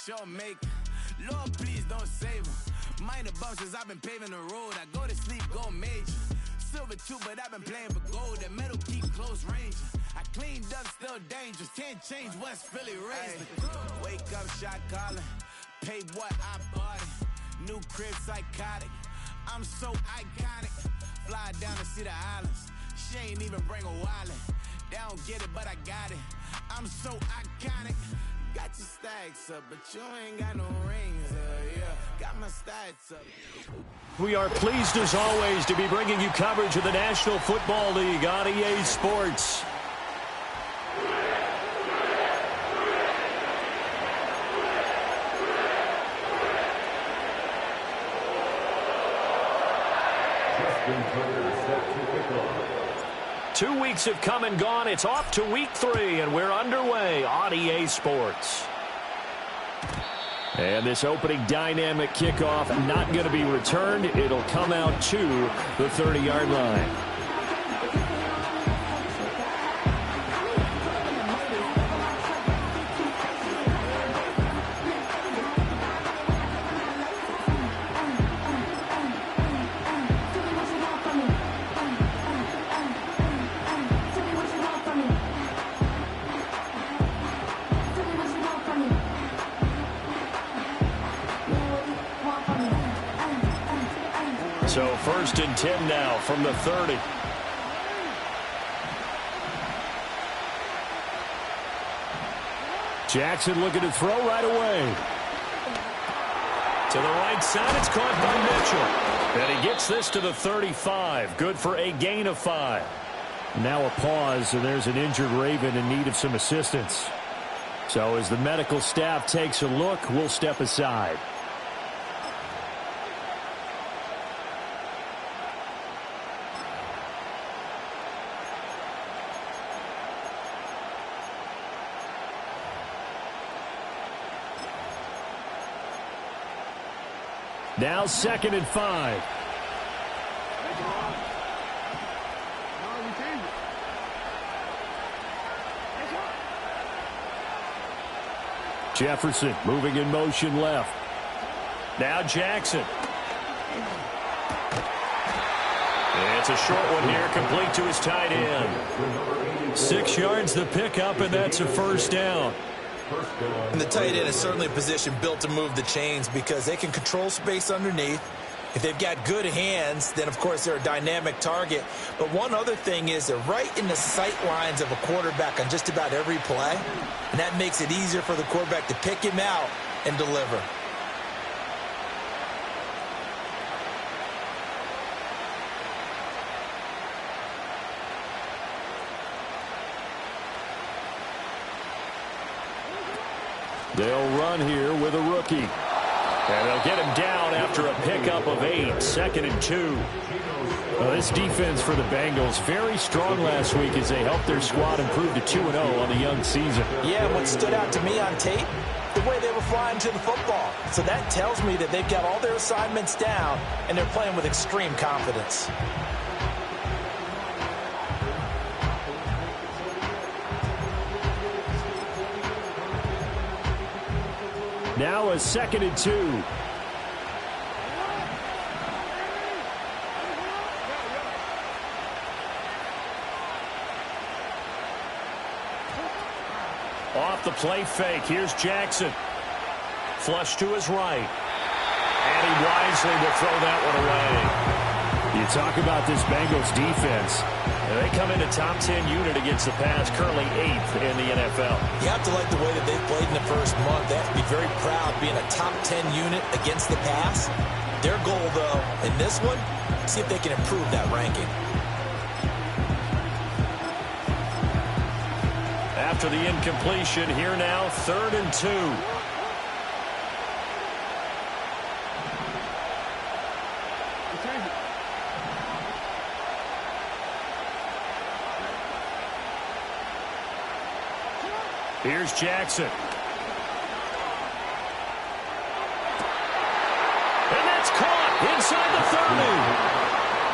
sure make. Lord, please don't save him. Minor bumps as I've been paving the road. I go to sleep, go major. Silver too, but I've been playing for gold. That metal keep close range. I cleaned up, still dangerous. Can't change West Philly raised. Wake up, shot calling. Pay what I bought it. New crib, psychotic. I'm so iconic. Fly down to see the islands. She ain't even bring a wallet. They don't get it, but I got it. I'm so iconic. Got your stacks up, but you ain't got no rings. Yeah, got my stats up. We are pleased as always to be bringing you coverage of the National Football League on EA Sports. Two weeks have come and gone. It's off to week 3, and we're underway on EA Sports. And this opening dynamic kickoff not going to be returned. It'll come out to the 30-yard line. So 1st and 10 now from the 30. Jackson looking to throw right away. To the right side, it's caught by Mitchell. And he gets this to the 35. Good for a gain of 5. Now a pause, and there's an injured Raven in need of some assistance. So as the medical staff takes a look, we'll step aside. Now 2nd and 5. Jefferson moving in motion left. Now Jackson. It's a short one here, complete to his tight end. 6 yards the pickup, and that's a first down. And the tight end is certainly a position built to move the chains because they can control space underneath. If they've got good hands, then, of course, they're a dynamic target. But one other thing is they're right in the sight lines of a quarterback on just about every play, and that makes it easier for the quarterback to pick him out and deliver. They'll run here with a rookie. And they'll get him down after a pickup of 8. 2nd and 2. Well, this defense for the Bengals, very strong last week as they helped their squad improve to 2-0 on the young season. Yeah, what stood out to me on tape, the way they were flying to the football. So that tells me that they've got all their assignments down, and they're playing with extreme confidence. Now a 2nd and 2. Off the play fake. Here's Jackson. Flush to his right. And he wisely will throw that one away. You talk about this Bengals defense. They come into top 10 unit against the pass, currently 8th in the NFL. You have to like the way that they've played in the first month. They have to be very proud being a top 10 unit against the pass. Their goal, though, in this one, see if they can improve that ranking. After the incompletion, here now, 3rd and 2. Here's Jackson. And that's caught inside the 30.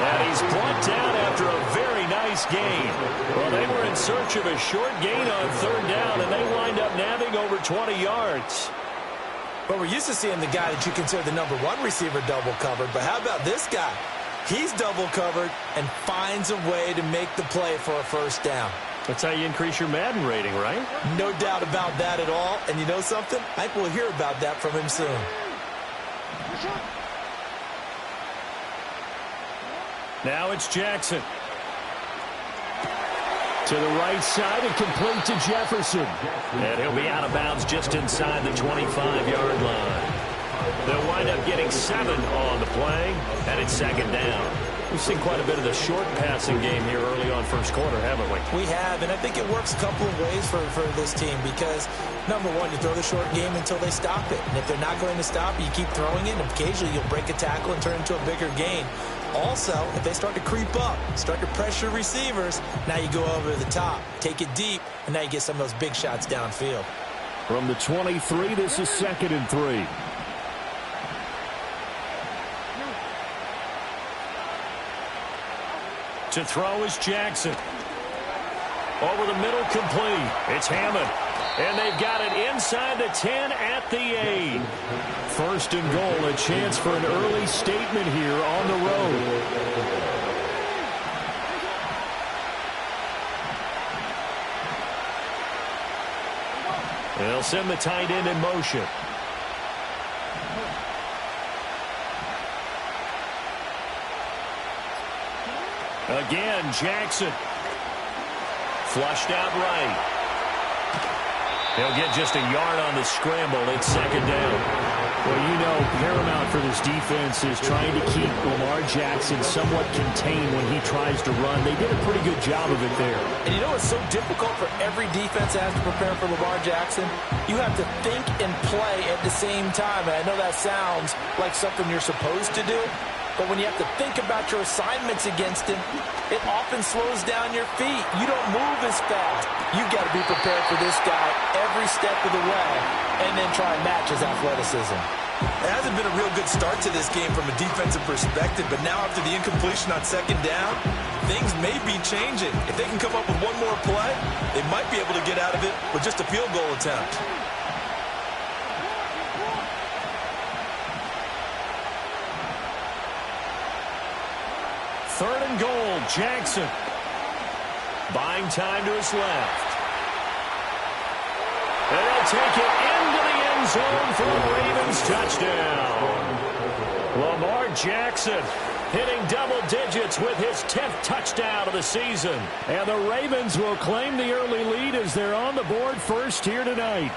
And he's brought down after a very nice gain. Well, they were in search of a short gain on 3rd down, and they wind up nabbing over 20 yards. But we're used to seeing the guy that you consider the #1 receiver double covered. But how about this guy? He's double covered and finds a way to make the play for a first down. That's how you increase your Madden rating, right? No doubt about that at all. And you know something? I think we'll hear about that from him soon. Now it's Jackson. To the right side and complete to Jefferson. And he'll be out of bounds just inside the 25-yard line. They'll wind up getting 7 on the play, and it's second down. We've seen quite a bit of the short passing game here early on first quarter, haven't we? We have, and I think it works a couple of ways for this team because, #1, you throw the short game until they stop it. And if they're not going to stop it, you keep throwing it, and occasionally you'll break a tackle and turn it into a bigger gain. Also, if they start to creep up, start to pressure receivers, now you go over the top, take it deep, and now you get some of those big shots downfield. From the 23, this is 2nd and 3. To throw is Jackson. Over the middle, complete. It's Hammond. And they've got it inside the 10 at the 8. 1st and goal, a chance for an early statement here on the road. They'll send the tight end in motion. Again, Jackson. Flushed out right. He'll get just a yard on the scramble. It's second down. Well, you know, paramount for this defense is trying to keep Lamar Jackson somewhat contained when he tries to run. They did a pretty good job of it there. And you know it's so difficult for every defense that has to prepare for Lamar Jackson? You have to think and play at the same time. And I know that sounds like something you're supposed to do. But when you have to think about your assignments against him, it often slows down your feet. You don't move as fast. You've got to be prepared for this guy every step of the way and then try and match his athleticism. It hasn't been a real good start to this game from a defensive perspective, but now after the incompletion on second down, things may be changing. If they can come up with one more play, they might be able to get out of it with just a field goal attempt. Third and goal, Jackson. Buying time to his left. And they'll take it into the end zone for a Ravens touchdown. Lamar Jackson hitting double digits with his 10th touchdown of the season. And the Ravens will claim the early lead as they're on the board first here tonight.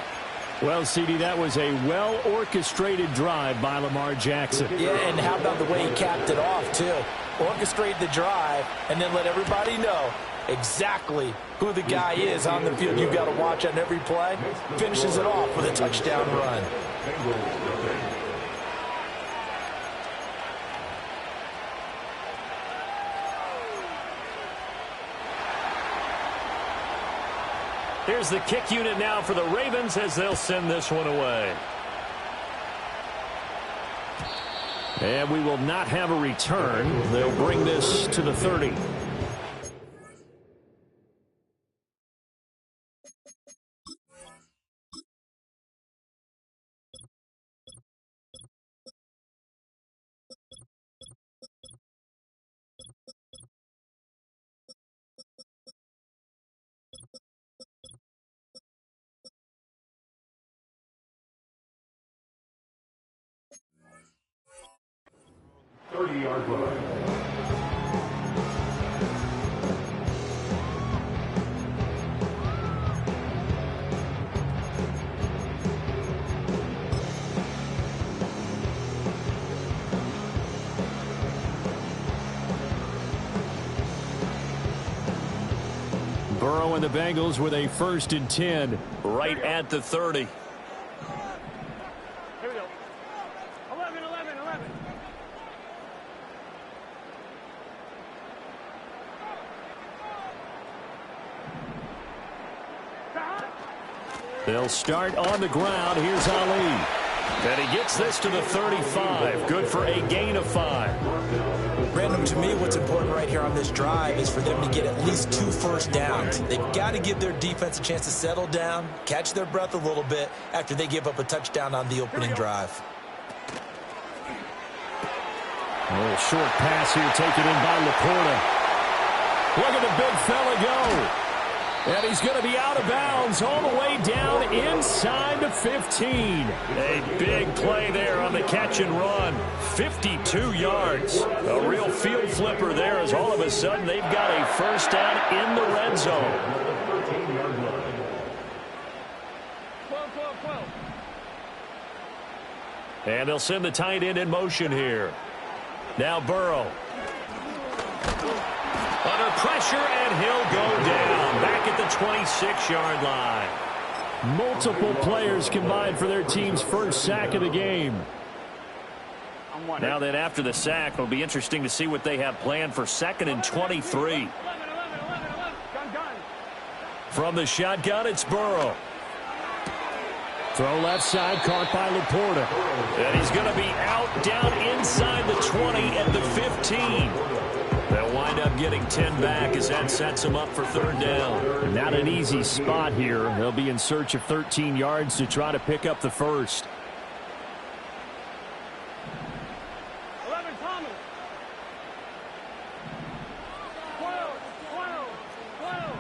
Well, CD, that was a well-orchestrated drive by Lamar Jackson. Yeah, and how about the way he capped it off, too? Orchestrate the drive and then let everybody know exactly who the guy is on the field you've got to watch on every play. Finishes it off with a touchdown run. Here's the kick unit now for the Ravens as they'll send this one away. And we will not have a return. They'll bring this to the 30. Yard line. Burrow and the Bengals with a 1st and 10 right at the 30. They'll start on the ground. Here's Ali. And he gets this to the 35. Good for a gain of 5. Brandon, to me, what's important right here on this drive is for them to get at least 2 first downs. They've got to give their defense a chance to settle down, catch their breath a little bit after they give up a touchdown on the opening drive. A little short pass here taken in by Laporta. Look at the big fella go. And he's going to be out of bounds all the way down inside the 15. A big play there on the catch and run. 52 yards. A real field flipper there as all of a sudden they've got a first down in the red zone. And they'll send the tight end in motion here. Now Burrow. Under pressure, and he'll go down. Back at the 26-yard line. Multiple players combined for their team's first sack of the game. Now then, after the sack, it'll be interesting to see what they have planned for 2nd and 23. From the shotgun, it's Burrow. Throw left side, caught by Laporta. And he's going to be out down inside the 20 at the 15. They'll wind up getting 10 back as that sets them up for 3rd down. Not an easy spot here. They'll be in search of 13 yards to try to pick up the first. 11, Thomas. 12, 12, 12.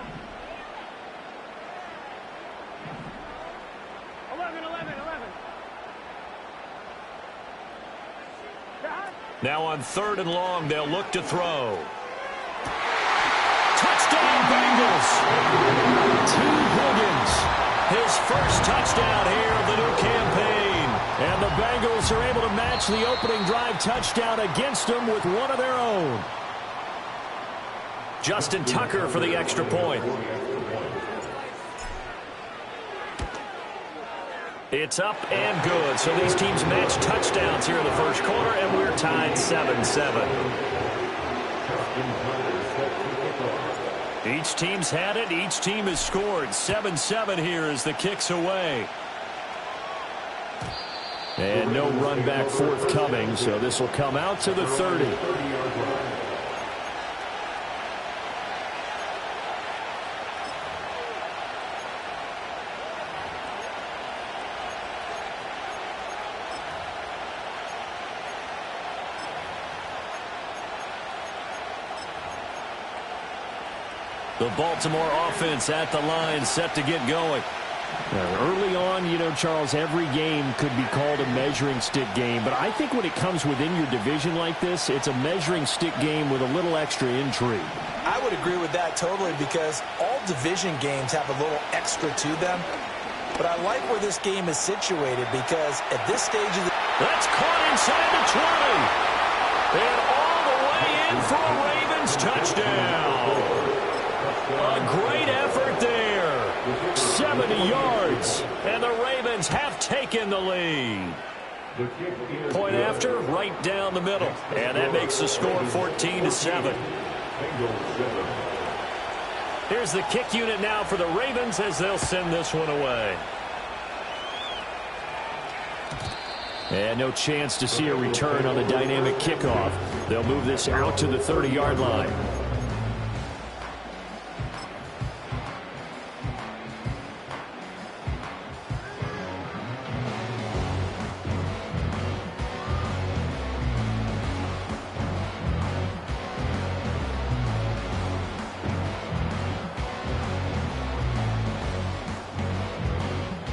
11, 11, 11. Now on 3rd and long, they'll look to throw. Touchdown, Bengals! T. Higgins, his first touchdown here of the new campaign. And the Bengals are able to match the opening drive touchdown against them with one of their own. Justin Tucker for the extra point. It's up and good. So these teams match touchdowns here in the first quarter, and we're tied 7-7. Each team's had it. Each team has scored. 7-7 here as the kick's away. And no run back forthcoming, so this will come out to the 30. The Baltimore offense at the line, set to get going. Early on, you know, Charles, every game could be called a measuring stick game. But I think when it comes within your division like this, it's a measuring stick game with a little extra intrigue. I would agree with that totally because all division games have a little extra to them. But I like where this game is situated because at this stage of the... That's caught inside the 20. And all the way in for a Ravens touchdown. A great effort there. 70 yards. And the Ravens have taken the lead. Point after, right down the middle. And that makes the score 14-7. Here's the kick unit now for the Ravens as they'll send this one away. And no chance to see a return on the dynamic kickoff. They'll move this out to the 30-yard line.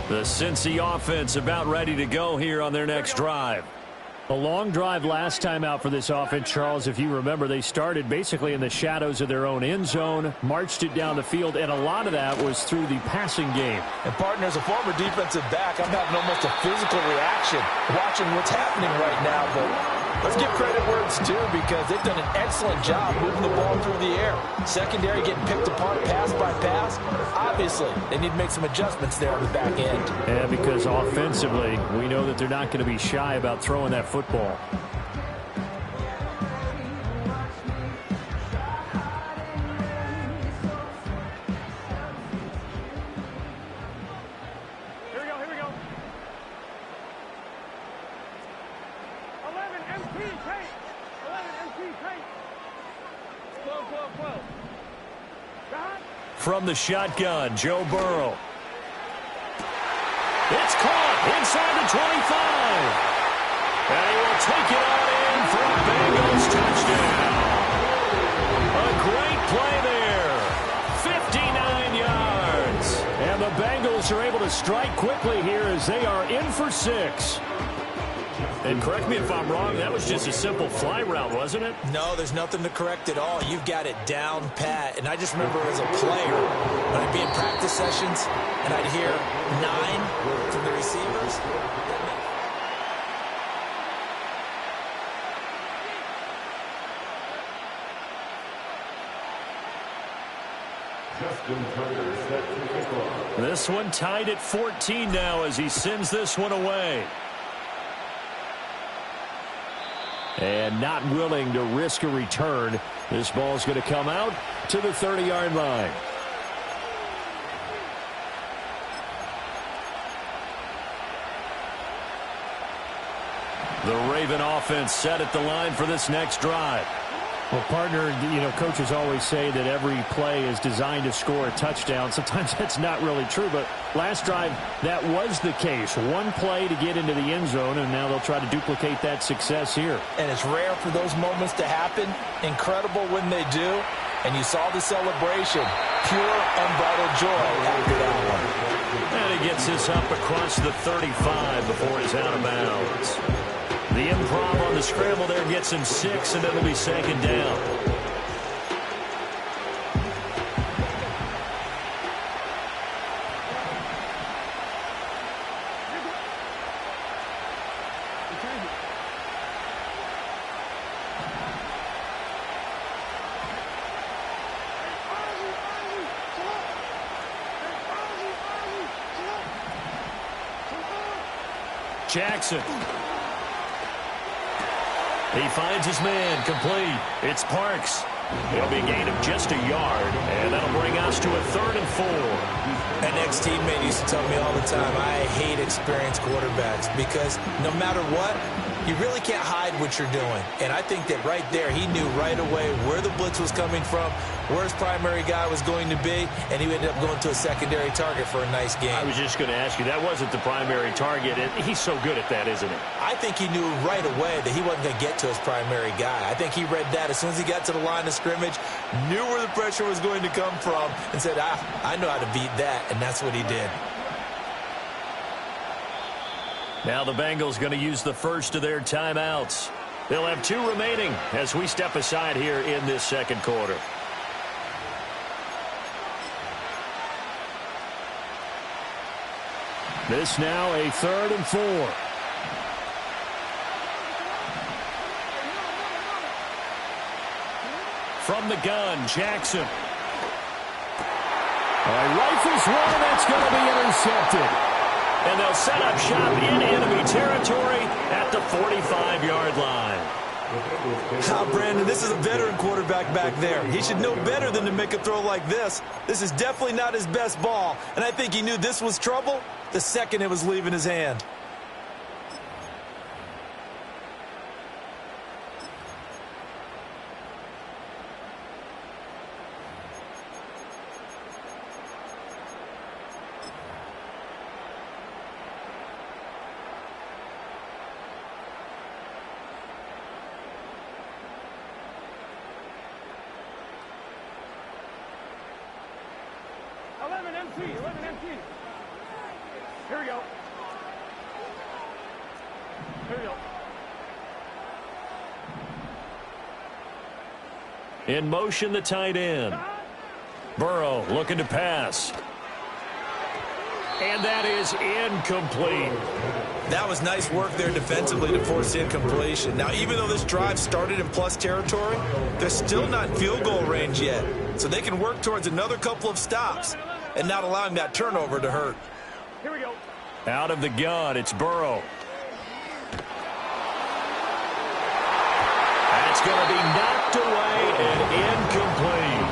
The Cincy offense about ready to go here on their next drive. A long drive last time out for this offense, Charles. If you remember, they started basically in the shadows of their own end zone, marched it down the field, and a lot of that was through the passing game. And, partner, as a former defensive back, I'm having almost a physical reaction watching what's happening right now. But let's give credit where it's due because they've done an excellent job moving the ball through the air. Secondary getting picked apart pass by pass. Obviously, they need to make some adjustments there on the back end. Yeah, because offensively, we know that they're not going to be shy about throwing that football. Here we go. 11 MP, Kate. 11 MP. From the shotgun, Joe Burrow. It's caught inside the 25. And he will take it on in for a Bengals touchdown. A great play there. 59 yards. And the Bengals are able to strike quickly here as they are in for 6. And correct me if I'm wrong, that was just a simple fly route, wasn't it? No, there's nothing to correct at all. You've got it down pat. And I just remember as a player, when I'd be in practice sessions, and I'd hear 9 from the receivers. This one tied at 14 now as he sends this one away. And not willing to risk a return. This ball's going to come out to the 30-yard line. The Raven offense set at the line for this next drive. Well, partner, coaches always say that every play is designed to score a touchdown. Sometimes that's not really true, but last drive, that was the case. One play to get into the end zone, and now they'll try to duplicate that success here. And it's rare for those moments to happen. Incredible when they do. And you saw the celebration. Pure, unbridled joy after that one. And he gets this up across the 35 before he's out of bounds. The improv on the scramble there gets him 6, and it'll be second down. Jackson. He finds his man, complete. It's Parks. It'll be a gain of just a yard, and that'll bring us to a 3rd and 4. An ex-teammate used to tell me all the time, I hate experienced quarterbacks because no matter what, you really can't hide what you're doing. And I think that right there, he knew right away where the blitz was coming from, where his primary guy was going to be, and he ended up going to a secondary target for a nice game. I was just going to ask you, that wasn't the primary target, and he's so good at that, isn't he? I think he knew right away that he wasn't going to get to his primary guy. I think he read that as soon as he got to the line of scrimmage, knew where the pressure was going to come from, and said, I know how to beat that, and that's what he did. Now the Bengals going to use the first of their timeouts. They'll have 2 remaining as we step aside here in this second quarter. This now a 3rd and 4. From the gun, Jackson. Rifles one, that's going to be intercepted. And they'll set up shop in enemy territory at the 45-yard line. Brandon, this is a veteran quarterback back there. He should know better than to make a throw like this. This is definitely not his best ball, and I think he knew this was trouble the second it was leaving his hand. Here we go. Here we go. In motion, the tight end. Burrow looking to pass. And that is incomplete. That was nice work there defensively to force incompletion. Now, even though this drive started in plus territory, they're still not in field goal range yet. So they can work towards another couple of stops and not allowing that turnover to hurt. Here we go. Out of the gun, it's Burrow. That's going to be knocked away and incomplete.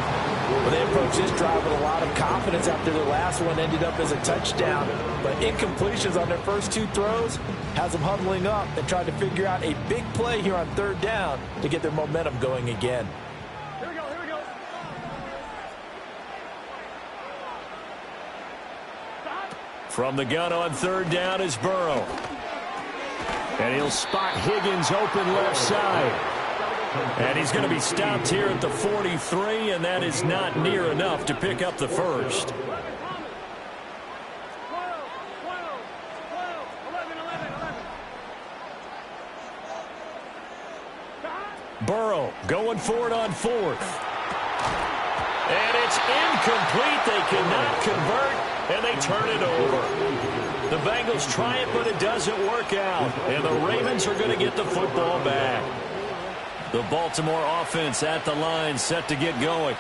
Well, they approach approach this drive with a lot of confidence after their last one ended up as a touchdown. But incompletions on their first 2 throws has them huddling up and trying to figure out a big play here on 3rd down to get their momentum going again. Here we go, here we go. Stop. From the gun on 3rd down is Burrow. And he'll spot Higgins open left side. And he's going to be stopped here at the 43, and that is not near enough to pick up the first. 12, 11, 11. Burrow going for it on 4th. And it's incomplete. They cannot convert, and they turn it over. The Bengals try it, but it doesn't work out. And the Ravens are going to get the football back. The Baltimore offense at the line, set to get going.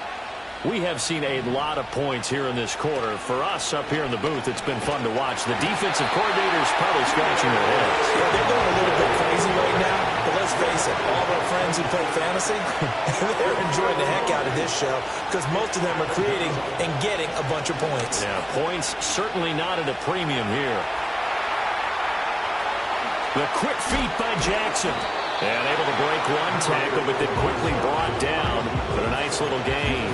We have seen a lot of points here in this quarter. For us up here in the booth, it's been fun to watch. The defensive coordinators probably scratching their heads. Yeah, they're going a little bit crazy right now, but let's face it, all of our friends who play fantasy, they're enjoying the heck out of this show because most of them are creating and getting a bunch of points. Yeah, points certainly not at a premium here. The quick feet by Jackson. And able to break one tackle, but then quickly brought down. But a nice little gain.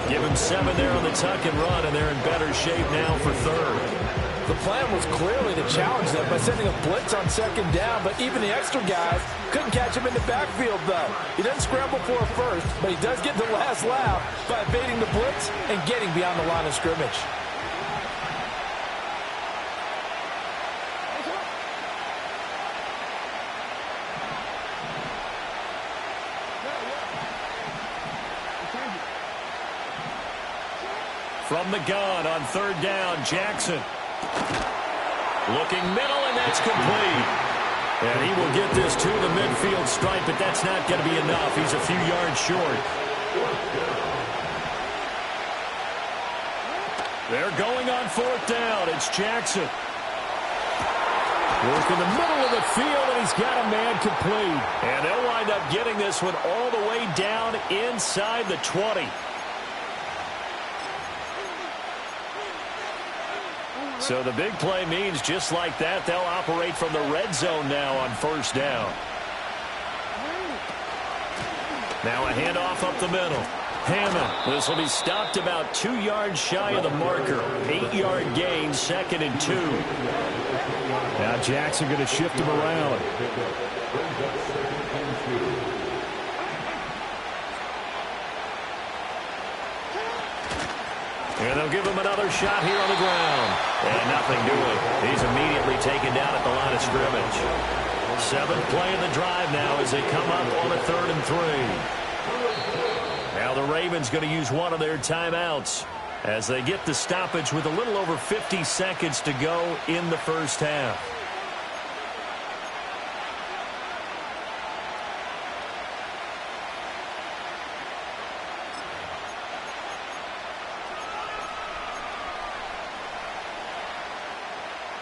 Give him 7 there on the tuck and run, and they're in better shape now for 3rd. The plan was clearly to challenge them by sending a blitz on 2nd down, but even the extra guys couldn't catch him in the backfield, though. He doesn't scramble for a first, but he does get the last laugh by evading the blitz and getting beyond the line of scrimmage. From the gun on 3rd down, Jackson. Looking middle, and that's complete. And he will get this to the midfield stripe, but that's not going to be enough. He's a few yards short. They're going on 4th down. It's Jackson. Work in the middle of the field, and he's got a man complete. And they'll wind up getting this one all the way down inside the 20. So the big play means just like that, they'll operate from the red zone now on 1st down. Now a handoff up the middle. Hammond. This will be stopped about 2 yards shy of the marker. 8-yard gain, 2nd and 2. Now Jackson going to shift him around. And they'll give him another shot here on the ground. And nothing doing. He's immediately taken down at the line of scrimmage. 7th play of the drive now as they come up on a 3rd and 3. Now the Ravens going to use one of their timeouts as they get the stoppage with a little over 50 seconds to go in the first half.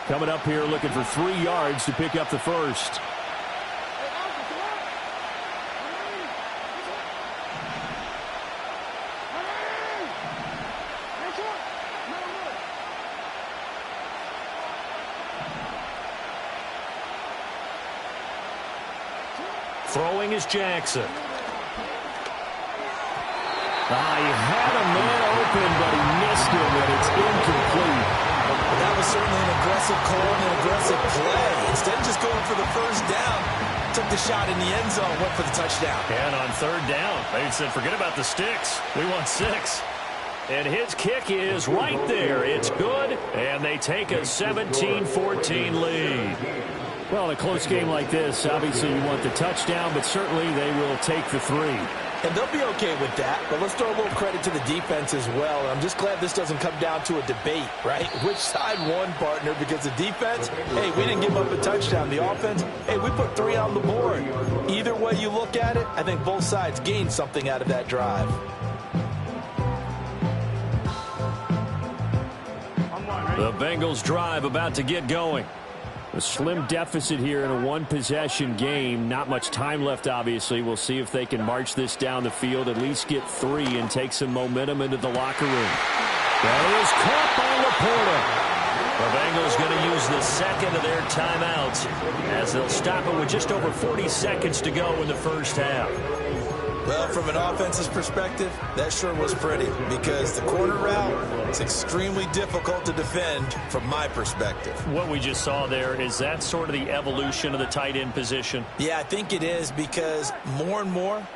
Coming up here looking for 3 yards to pick up the first. Throwing is Jackson. He had a man open, but he missed him, and it's incomplete. That was certainly an aggressive call and an aggressive play. Instead of just going for the first down, took the shot in the end zone, went for the touchdown. And on 3rd down, they said, forget about the sticks. We want 6. And his kick is right there. It's good, and they take a 17-14 lead. Well, in a close game like this, obviously you want the touchdown, but certainly they will take the 3. And they'll be okay with that, but let's throw a little credit to the defense as well. And I'm just glad this doesn't come down to a debate, right? Which side won, partner? Because the defense, hey, we didn't give up a touchdown. The offense, hey, we put 3 on the board. Either way you look at it, I think both sides gained something out of that drive. The Bengals drive about to get going. A slim deficit here in a one-possession game. Not much time left, obviously. We'll see if they can march this down the field, at least get 3, and take some momentum into the locker room. That is caught by Laporta. The Bengals going to use the second of their timeouts as they'll stop it with just over 40 seconds to go in the first half. Well, from an offensive perspective, that sure was pretty because the corner route is extremely difficult to defend from my perspective. What we just saw there, is that sort of the evolution of the tight end position? Yeah, I think it is because more and more,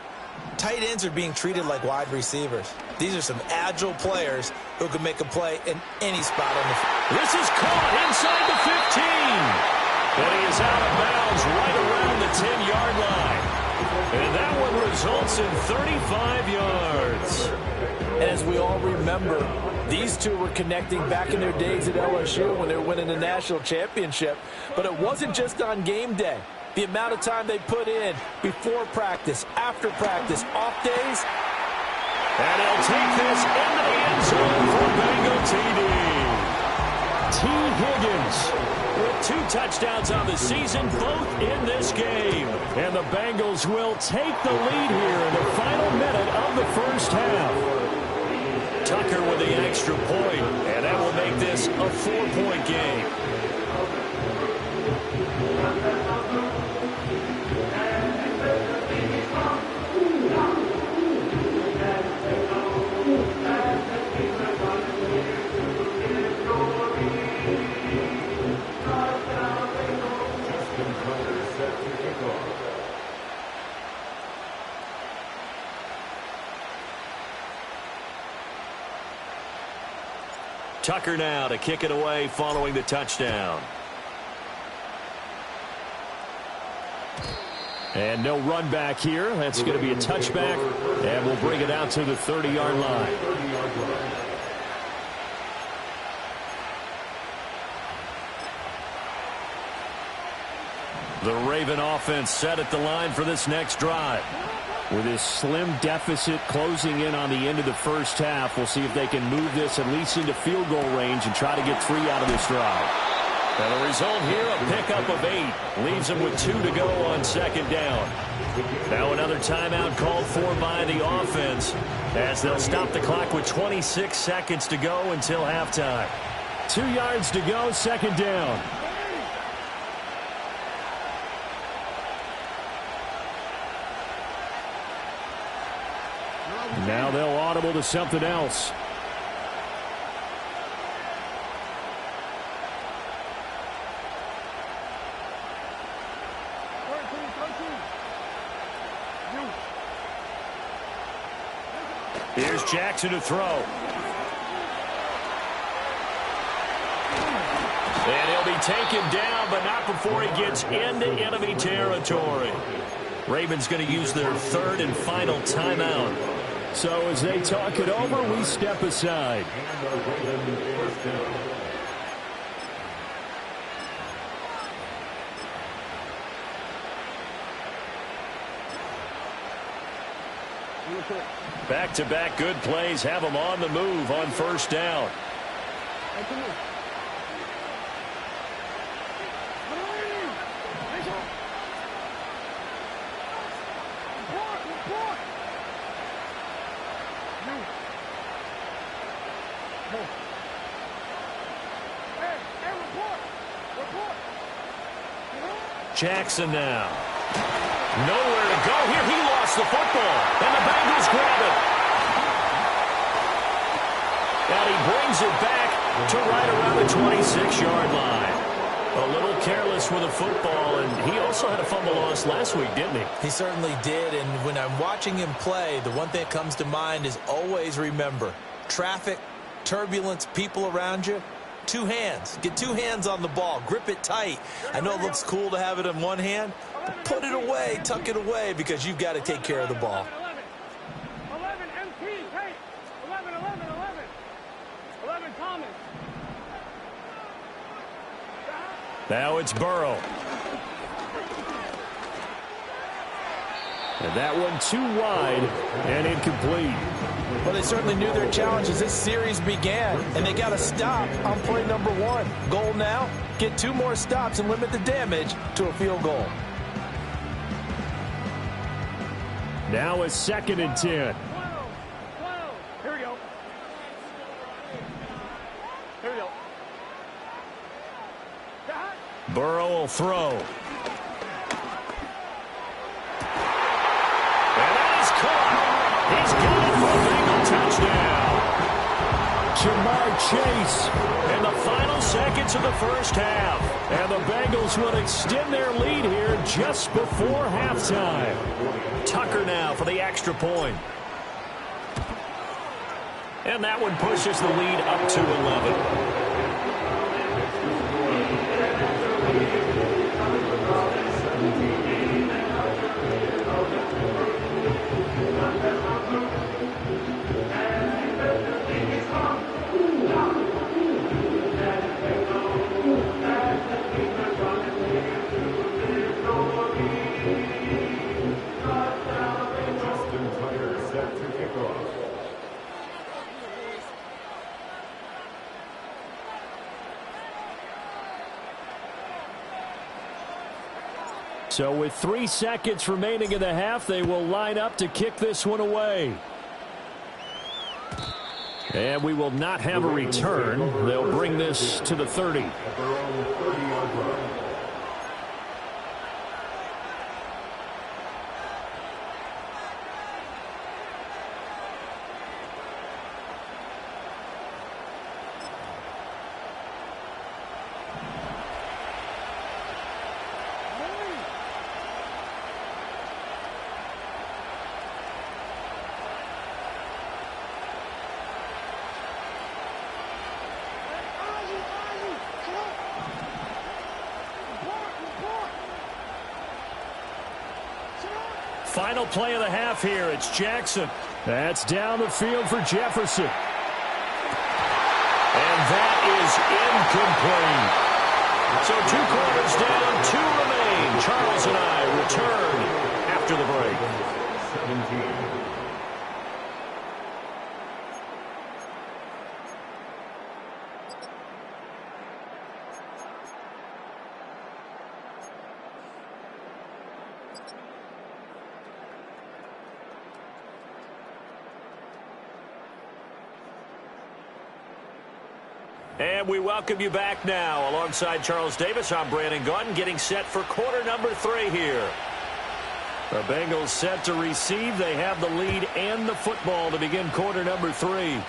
tight ends are being treated like wide receivers. These are some agile players who can make a play in any spot on the field. This is caught inside the 15. And he is out of bounds right around the 10-yard line. And that one results in 35 yards. And as we all remember, these two were connecting back in their days at LSU when they were winning the national championship. But it wasn't just on game day. The amount of time they put in before practice, after practice, off days. And he'll take this into the end zone for Bengal TD. T. Higgins with 2 touchdowns on the season, both in this game. And the Bengals will take the lead here in the final minute of the first half. Tucker with the extra point, and that will make this a 4-point game. Tucker now to kick it away following the touchdown. And no run back here. That's going to be a touchback, and we'll bring it out to the 30-yard line. The Raven offense set at the line for this next drive. With this slim deficit closing in on the end of the first half, we'll see if they can move this at least into field goal range and try to get 3 out of this drive. And the result here, a pickup of 8. Leaves them with 2 to go on second down. Now another timeout called for by the offense as they'll stop the clock with 26 seconds to go until halftime. 2 yards to go, second down. Now they'll audible to something else. Here's Jackson to throw. And he'll be taken down, but not before he gets into enemy territory. Ravens going to use their 3rd and final timeout. So as they talk it over, we step aside. Back-to-back good plays have them on the move on first down. Jackson now. Nowhere to go here. He lost the football. And the Bengals grab it. And he brings it back to right around the 26-yard line. A little careless with the football, and he also had a fumble loss last week, didn't he? He certainly did, and when I'm watching him play, the one thing that comes to mind is always remember, traffic, turbulence, people around you, 2 hands. Get 2 hands on the ball. Grip it tight. I know it looks cool to have it in one hand, but put it away, tuck it away, because you've got to take care of the ball. 11 MP, hey, 11 Thomas. Now it's Burrow. And that one too wide and incomplete. Well, they certainly knew their challenge as this series began, and they got to stop on play number 1. Goal now, get 2 more stops and limit the damage to a field goal. Now a 2nd and 10. Here we go. Here we go. Burrow will throw. And that is caught. He's got it for a Bengal touchdown. Jamar Chase. In the final seconds of the first half. And the Bengals will extend their lead here just before halftime. Tucker now for the extra point. And that one pushes the lead up to 11. So with 3 seconds remaining in the half, they will line up to kick this one away. And we will not have a return. They'll bring this to the 30. Final play of the half here. It's Jackson. That's down the field for Jefferson. And that is incomplete. So 2 quarters down, 2 remain. Charles and I return after the break. And we welcome you back now. Alongside Charles Davis, I'm Brandon Gaudin, getting set for quarter number 3 here. The Bengals set to receive. They have the lead and the football to begin quarter number 3.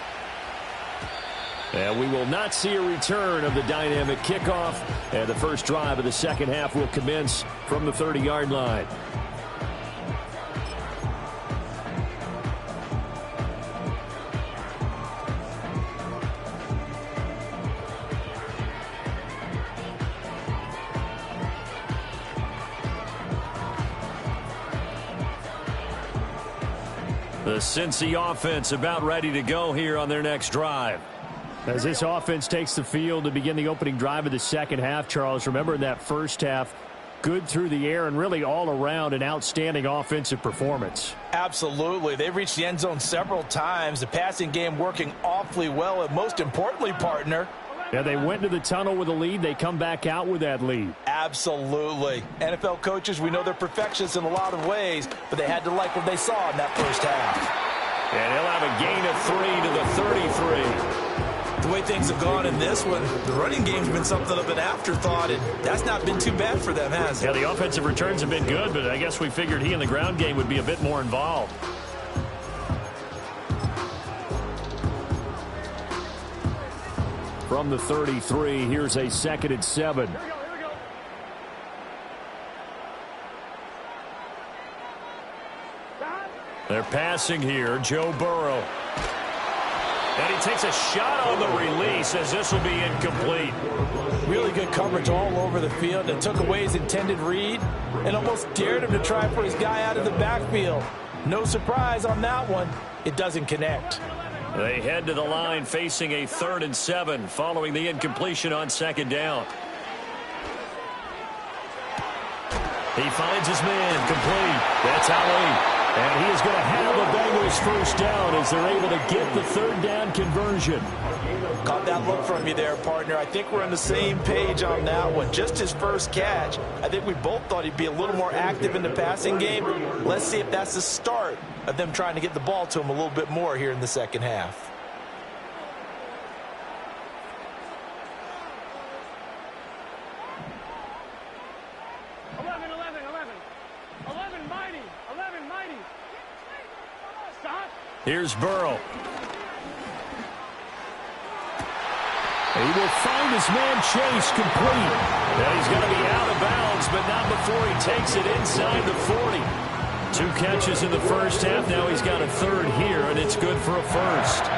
And we will not see a return of the dynamic kickoff. And the first drive of the second half will commence from the 30-yard line. The Cincy offense about ready to go here on their next drive. As this offense takes the field to begin the opening drive of the second half, Charles, remember in that first half, good through the air and really all around an outstanding offensive performance. Absolutely. They've reached the end zone several times. The passing game working awfully well, and most importantly, partner, yeah, they went to the tunnel with a lead. They come back out with that lead. Absolutely. NFL coaches, we know they're perfectionists in a lot of ways, but they had to like what they saw in that first half. And he'll have a gain of 3 to the 33. The way things have gone in this one, the running game's been something of an afterthought, and that's not been too bad for them, has it? Yeah, the offensive returns have been good, but I guess we figured he in the ground game would be a bit more involved. From the 33, here's a 2nd and 7. Here we go. They're passing here, Joe Burrow. And he takes a shot on the release as this will be incomplete. Really good coverage all over the field and took away his intended read and almost dared him to try for his guy out of the backfield. No surprise on that one. It doesn't connect. They head to the line facing a 3rd and 7 following the incompletion on 2nd down. He finds his man, complete. That's Ali. And he is going to have a Bengals first down as they're able to get the third down conversion. Caught that look from you there, partner. I think we're on the same page on that one. Just his first catch. I think we both thought he'd be a little more active in the passing game. Let's see if that's the start of them trying to get the ball to him a little bit more here in the second half. Here's Burrow. He will find his man Chase complete. Now he's going to be out of bounds, but not before he takes it inside the 40. 2 catches in the first half. Now he's got a third here, and it's good for a first.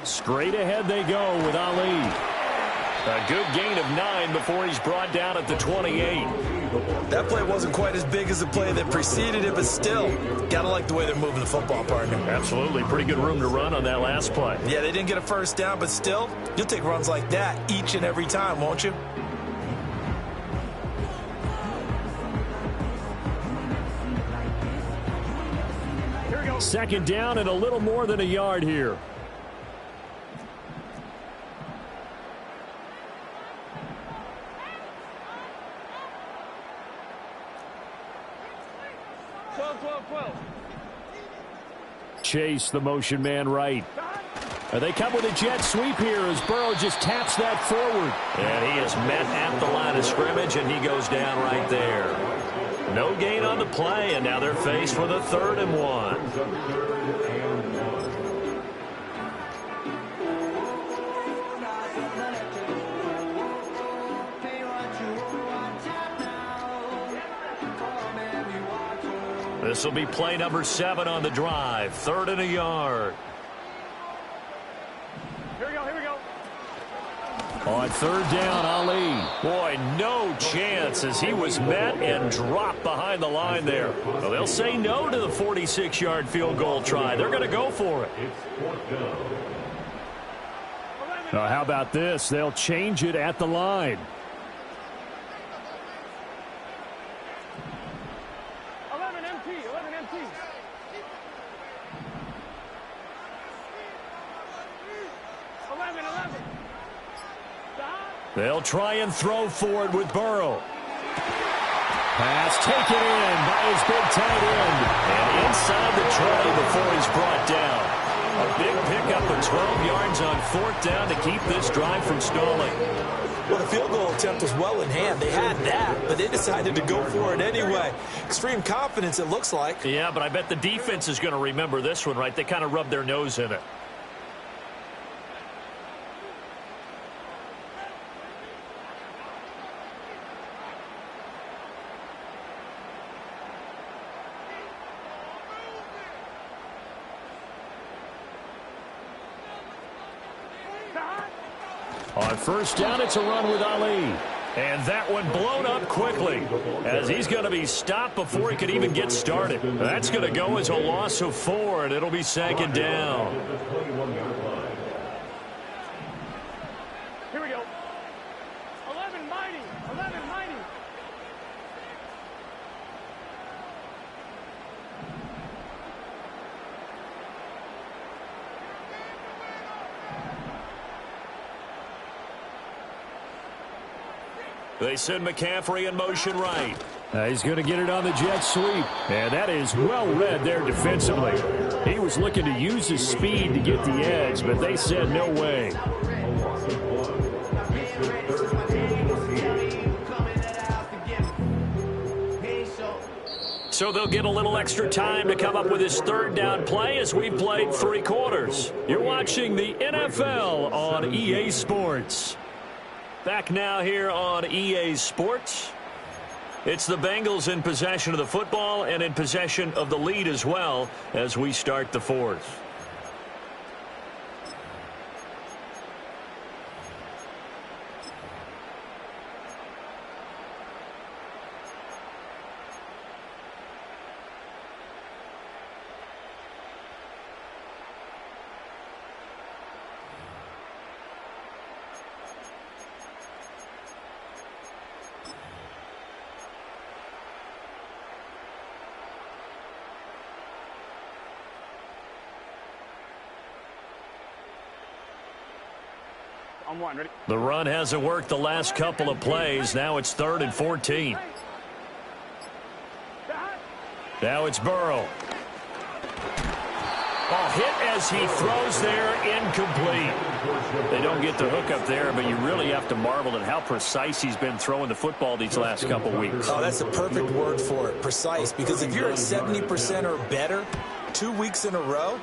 Straight ahead they go with Ali. A good gain of 9 before he's brought down at the 28. That play wasn't quite as big as the play that preceded it, but still, gotta like the way they're moving the football, partner. Absolutely. Pretty good room to run on that last play. Yeah, they didn't get a first down, but still, you'll take runs like that each and every time, won't you? Second down and a little more than a yard here. Chase, the motion man right. They come with a jet sweep here as Burrow just taps that forward. And he is met at the line of scrimmage, and he goes down right there. No gain on the play, and now they're faced with a 3rd and 1. This will be play number 7 on the drive. 3rd and a yard. Here we go. On 3rd down, Ali. Boy, no chance as he was met and dropped behind the line there. Well, they'll say no to the 46-yard field goal try. They're going to go for it. Now, how about this? They'll change it at the line. 11 MT. They'll try and throw for it with Burrow. Pass taken in by his big tight end. And inside the 20 before he's brought down. A big pickup of 12 yards on 4th down to keep this drive from stalling. Well, the field goal attempt was well in hand. They had that, but they decided to go for it anyway. Extreme confidence, it looks like. Yeah, but I bet the defense is going to remember this one, right? They kind of rubbed their nose in it. On 1st down, it's a run with Ali. And that one blown up quickly as he's going to be stopped before he could even get started. That's going to go as a loss of 4, and it'll be 2nd down. Here we go. 11 mighty. They send McCaffrey in motion right. He's going to get it on the jet sweep. And that is well read there defensively. He was looking to use his speed to get the edge, but they said no way. So they'll get a little extra time to come up with his 3rd down play as we've played 3 quarters. You're watching the NFL on EA Sports. Back now here on EA Sports. It's the Bengals in possession of the football and in possession of the lead as well as we start the fourth. On one, ready? The run hasn't worked the last couple of plays. Now it's 3rd and 14. Now it's Burrow. Ball hit as he throws there, incomplete. They don't get the hook up there, but you really have to marvel at how precise he's been throwing the football these last couple weeks. Oh, that's a perfect word for it, precise, because if you're at 70% or better 2 weeks in a row,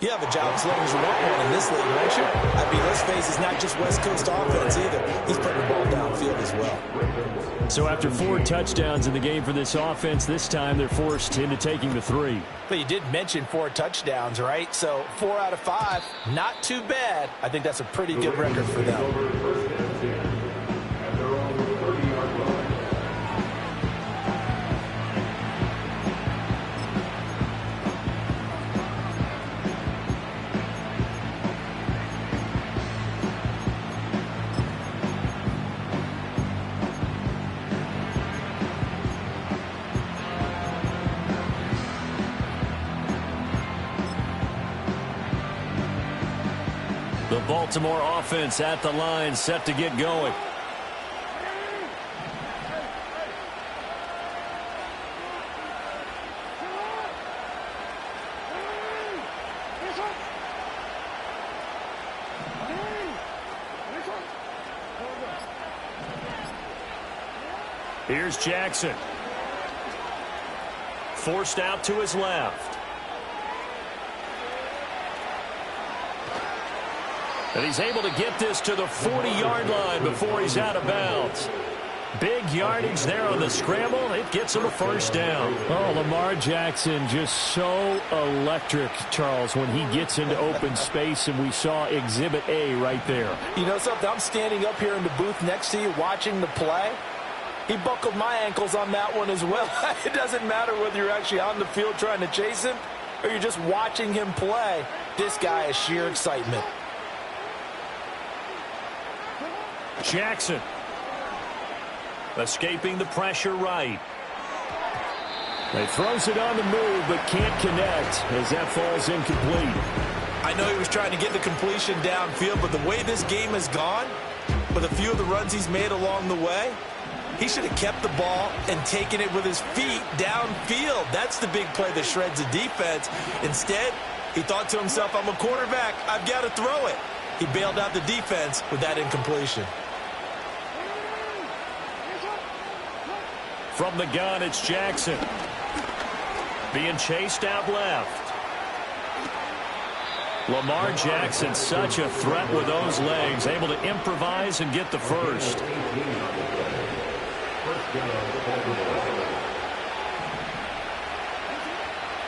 you have a job as long as you want one in this league, don't you? I mean, let's face it, it's not just West Coast offense either. He's putting the ball downfield as well. So after 4 touchdowns in the game for this offense, this time they're forced into taking the 3. But you did mention 4 touchdowns, right? So 4 out of 5, not too bad. I think that's a pretty good record for them. The Baltimore offense at the line, set to get going. Here's Jackson. Forced out to his left. And he's able to get this to the 40-yard line before he's out of bounds. Big yardage there on the scramble. It gets him a first down. Oh, Lamar Jackson just so electric, Charles, when he gets into open space, and we saw Exhibit A right there. You know something? I'm standing up here in the booth next to you watching the play. He buckled my ankles on that one as well. It doesn't matter whether you're actually on the field trying to chase him or you're just watching him play. This guy is sheer excitement. Jackson escaping the pressure right. He throws it on the move but can't connect as that falls incomplete. I know he was trying to get the completion downfield, but the way this game has gone, with a few of the runs he's made along the way, he should have kept the ball and taken it with his feet downfield. That's the big play that shreds the defense. Instead, he thought to himself, I'm a quarterback, I've got to throw it. He bailed out the defense with that incompletion. From the gun, it's Jackson. Being chased out left. Lamar Jackson, such a threat with those legs, able to improvise and get the first.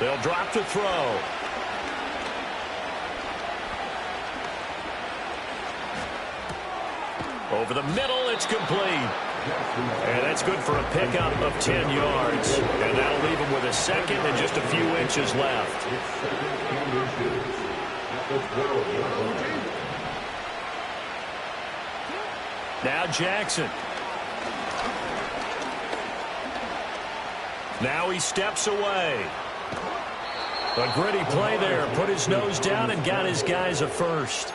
They'll drop to throw. Over the middle, it's complete. And that's good for a pickup of 10 yards. And that'll leave him with a second and just a few inches left. Now Jackson. Now he steps away. A gritty play there. Put his nose down and got his guys a first.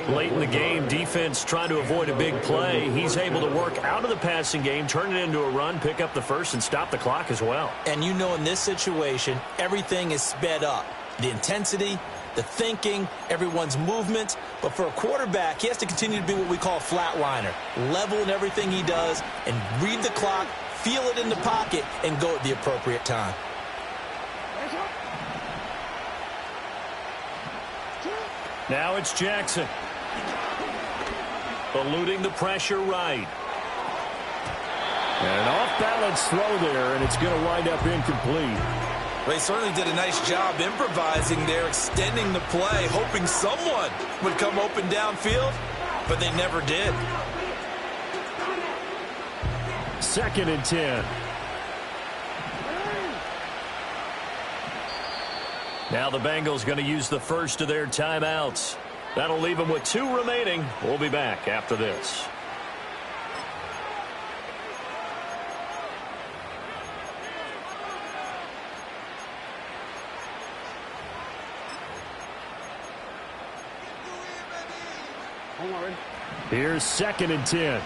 Late in the game, defense trying to avoid a big play. He's able to work out of the passing game, turn it into a run, pick up the first, and stop the clock as well. And you know in this situation, everything is sped up. The intensity, the thinking, everyone's movement. But for a quarterback, he has to continue to be what we call a flatliner. Level in everything he does and read the clock, feel it in the pocket, and go at the appropriate time. Now it's Jackson. Eluding the pressure right. And an off-balance throw there, and it's going to wind up incomplete. Well, he certainly did a nice job improvising there, extending the play, hoping someone would come open downfield, but they never did. 2nd and 10. Now the Bengals going to use the first of their timeouts. That'll leave them with 2 remaining. We'll be back after this. Here's 2nd and 10.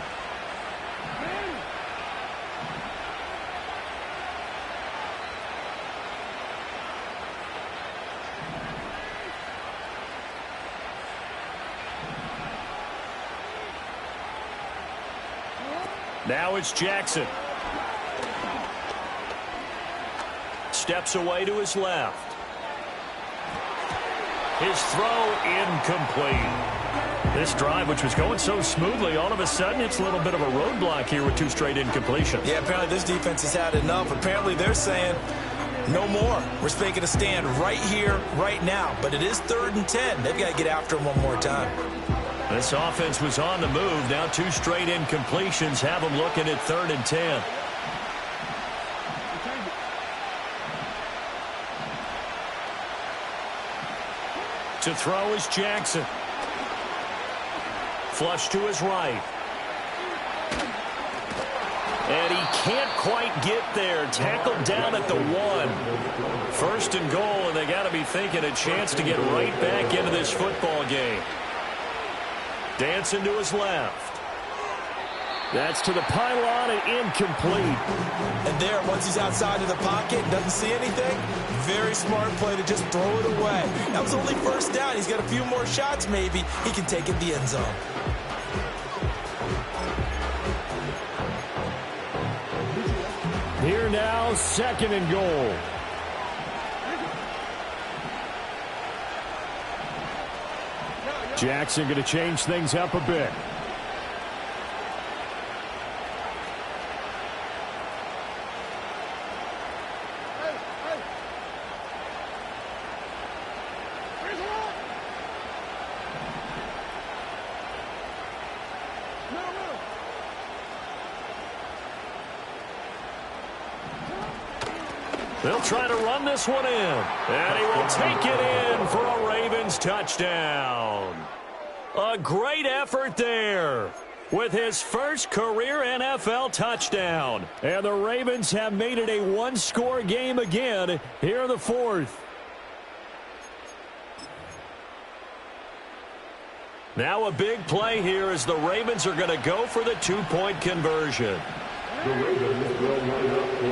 Now it's Jackson. Steps away to his left. His throw incomplete. This drive, which was going so smoothly, all of a sudden it's a little bit of a roadblock here with 2 straight incompletions. Yeah, apparently this defense has had enough. Apparently they're saying no more. We're making a stand right here, right now. But it is 3rd and 10. They've got to get after him one more time. This offense was on the move. Now 2 straight incompletions have them looking at 3rd and 10. To throw is Jackson. Flush to his right. And he can't quite get there. Tackled down at the 1. 1st and goal, and they got to be thinking a chance to get right back into this football game. Dancing to his left. That's to the pylon and incomplete. And there, once he's outside of the pocket and doesn't see anything, very smart play to just throw it away. That was only 1st down. He's got a few more shots maybe. He can take it the end zone. Here now, 2nd and goal. Jackson going to change things up a bit. They'll try to run this one in. And he will take it in for a Ravens touchdown. A great effort there with his first career NFL touchdown. And the Ravens have made it a 1-score game again here in the 4th. Now a big play here as the Ravens are going to go for the 2-point conversion.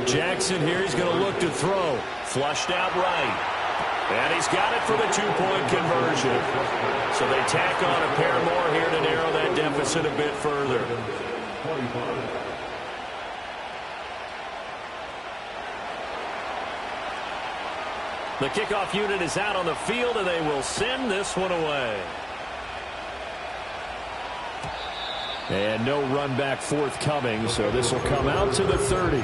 Jackson here, he's going to look to throw. Flushed out right. And he's got it for the 2-point conversion. So they tack on a pair more here to narrow that deficit a bit further. The kickoff unit is out on the field, and they will send this one away. And no run back forthcoming, so this will come out to the 30.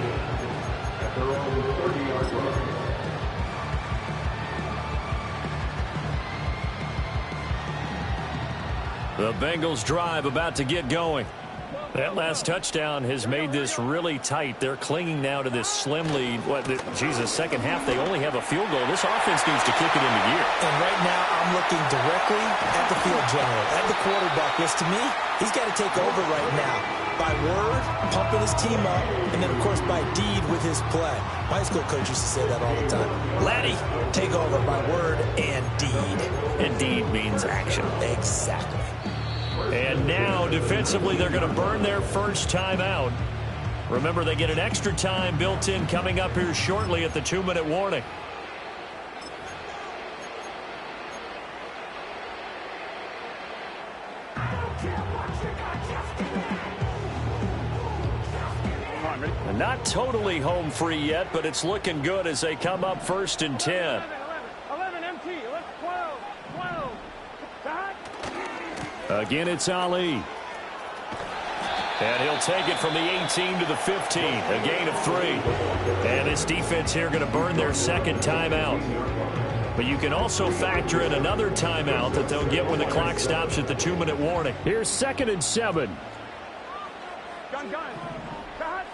The Bengals drive about to get going. That last touchdown has made this really tight. They're clinging now to this slim lead. Second half, they only have a field goal. This offense needs to kick it into gear. And right now, I'm looking directly at the field general, at the quarterback. Yes, to me, he's got to take over right now. By word, pumping his team up, and then, of course, by deed with his play. My school coach used to say that all the time. Laddie, take over by word and deed. And deed means action. Exactly. And now, defensively, they're going to burn their first timeout. Remember, they get an extra time built in coming up here shortly at the 2-minute warning. And not totally home free yet, but it's looking good as they come up 1st and 10. 11 empty. 12. Again, it's Ali. And he'll take it from the 18 to the 15, a gain of 3. And this defense here going to burn their second timeout. But you can also factor in another timeout that they'll get when the clock stops at the 2-minute warning. Here's 2nd and 7. Gun. Cut.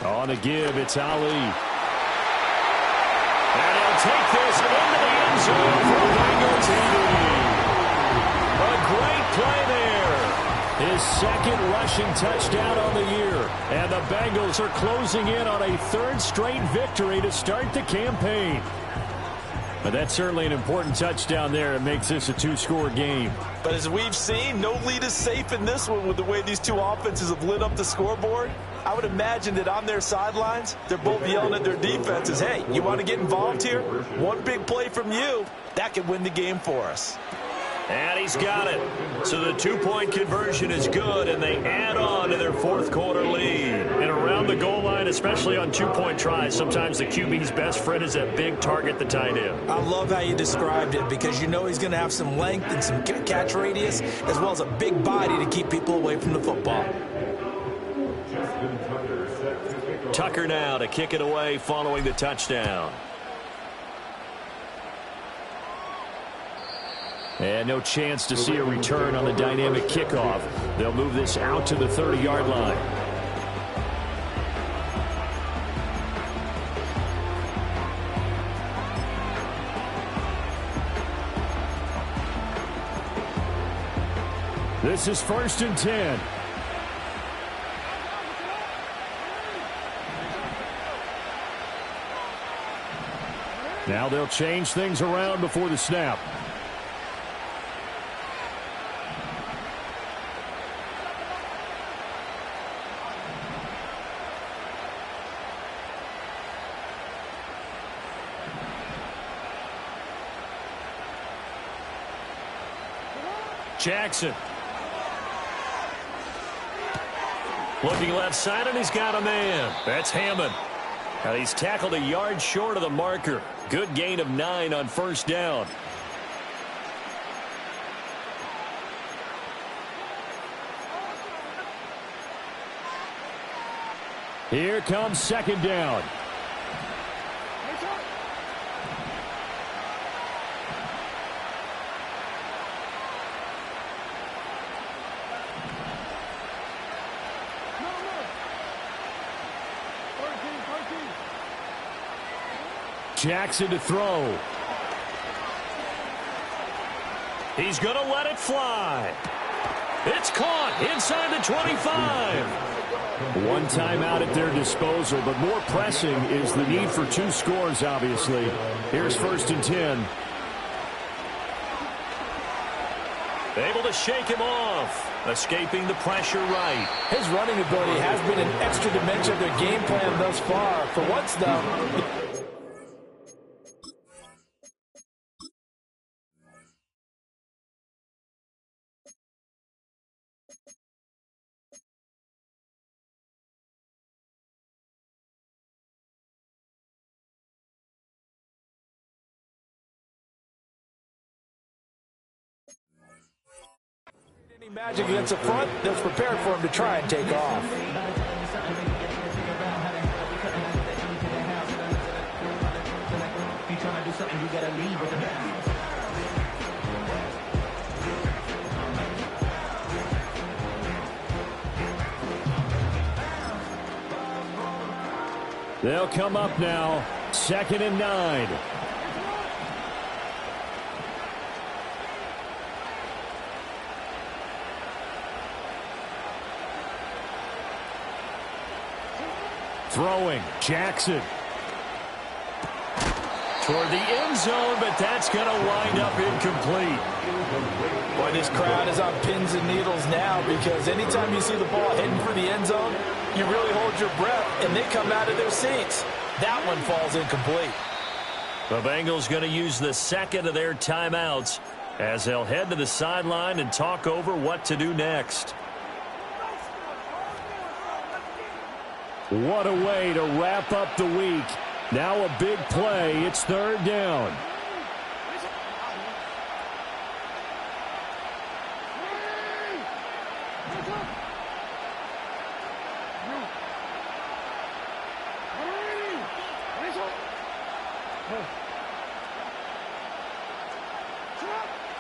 On the give, it's Ali. And he'll take this into the end zone for a Bengals TD. A great play there. His second rushing touchdown on the year. And the Bengals are closing in on a 3rd straight victory to start the campaign. But that's certainly an important touchdown there. It makes this a 2-score game. But as we've seen, no lead is safe in this one with the way these two offenses have lit up the scoreboard. I would imagine that on their sidelines, they're both yelling at their defenses, hey, you want to get involved here? One big play from you, that could win the game for us. And he's got it. So the 2-point conversion is good, and they add on to their 4th quarter lead. And around the goal line, especially on 2-point tries, sometimes the QB's best friend is that big target, the tight end. I love how you described it because you know he's going to have some length and some catch radius as well as a big body to keep people away from the football. Tucker now to kick it away following the touchdown. And no chance to see a return on the dynamic kickoff. They'll move this out to the 30-yard line. This is 1st and 10. Now they'll change things around before the snap. Jackson. Looking left side, and he's got a man. That's Hammond. And he's tackled a yard short of the marker. Good gain of 9 on 1st down. Here comes 2nd down. Jackson to throw. He's going to let it fly. It's caught inside the 25. One timeout at their disposal, but more pressing is the need for 2 scores, obviously. Here's 1st and 10. Able to shake him off. Escaping the pressure right. His running ability has been an extra dimension of their game plan thus far. For once, though, any magic against the front that's prepared for him to try and take off. They'll come up now. 2nd and 9. Throwing, Jackson. Toward the end zone, but that's going to wind up incomplete. Boy, this crowd is on pins and needles now because anytime you see the ball heading for the end zone, you really hold your breath, and they come out of their seats. That one falls incomplete. The Bengals going to use the 2nd of their timeouts as they'll head to the sideline and talk over what to do next. What a way to wrap up the week. Now a big play. It's 3rd down.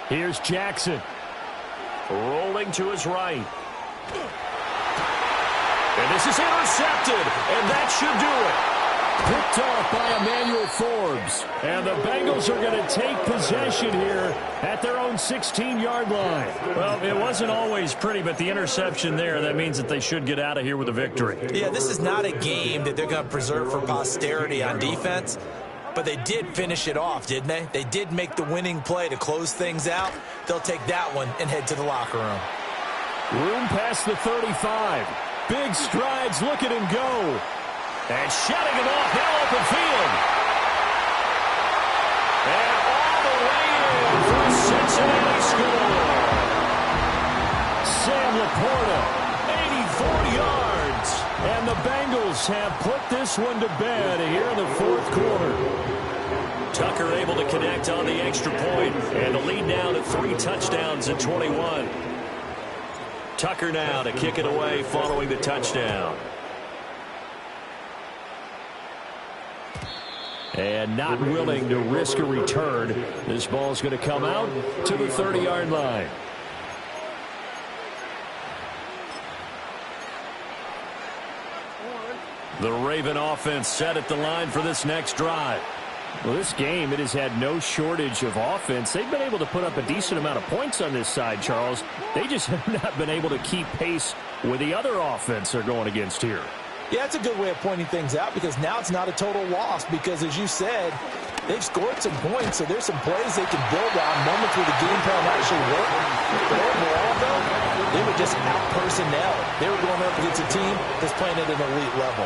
Here's Jackson. Rolling to his right. And this is intercepted, and that should do it. Picked off by Emmanuel Forbes. And the Bengals are going to take possession here at their own 16-yard line. Well, it wasn't always pretty, but the interception there, that means that they should get out of here with a victory. Yeah, this is not a game that they're going to preserve for posterity on defense, but they did finish it off, didn't they? They did make the winning play to close things out. They'll take that one and head to the locker room. Room past the 35. Big strides. Look at him go. And shutting him off now open field. And all the way in for a Cincinnati score. Sam Laporta, 84 yards. And the Bengals have put this one to bed here in the fourth quarter. Tucker able to connect on the extra point. And the lead now to 3 touchdowns at 21. Tucker now to kick it away following the touchdown. And not willing to risk a return. This ball is going to come out to the 30-yard line. The Raven offense set at the line for this next drive. Well, this game, it has had no shortage of offense. They've been able to put up a decent amount of points on this side, Charles. They just have not been able to keep pace with the other offense they're going against here. Yeah, that's a good way of pointing things out because now it's not a total loss because, as you said, they've scored some points, so there's some plays they can build on, moments where the game plan actually worked. But overall, though, they were just out-personnel. They were going up against a team that's playing at an elite level.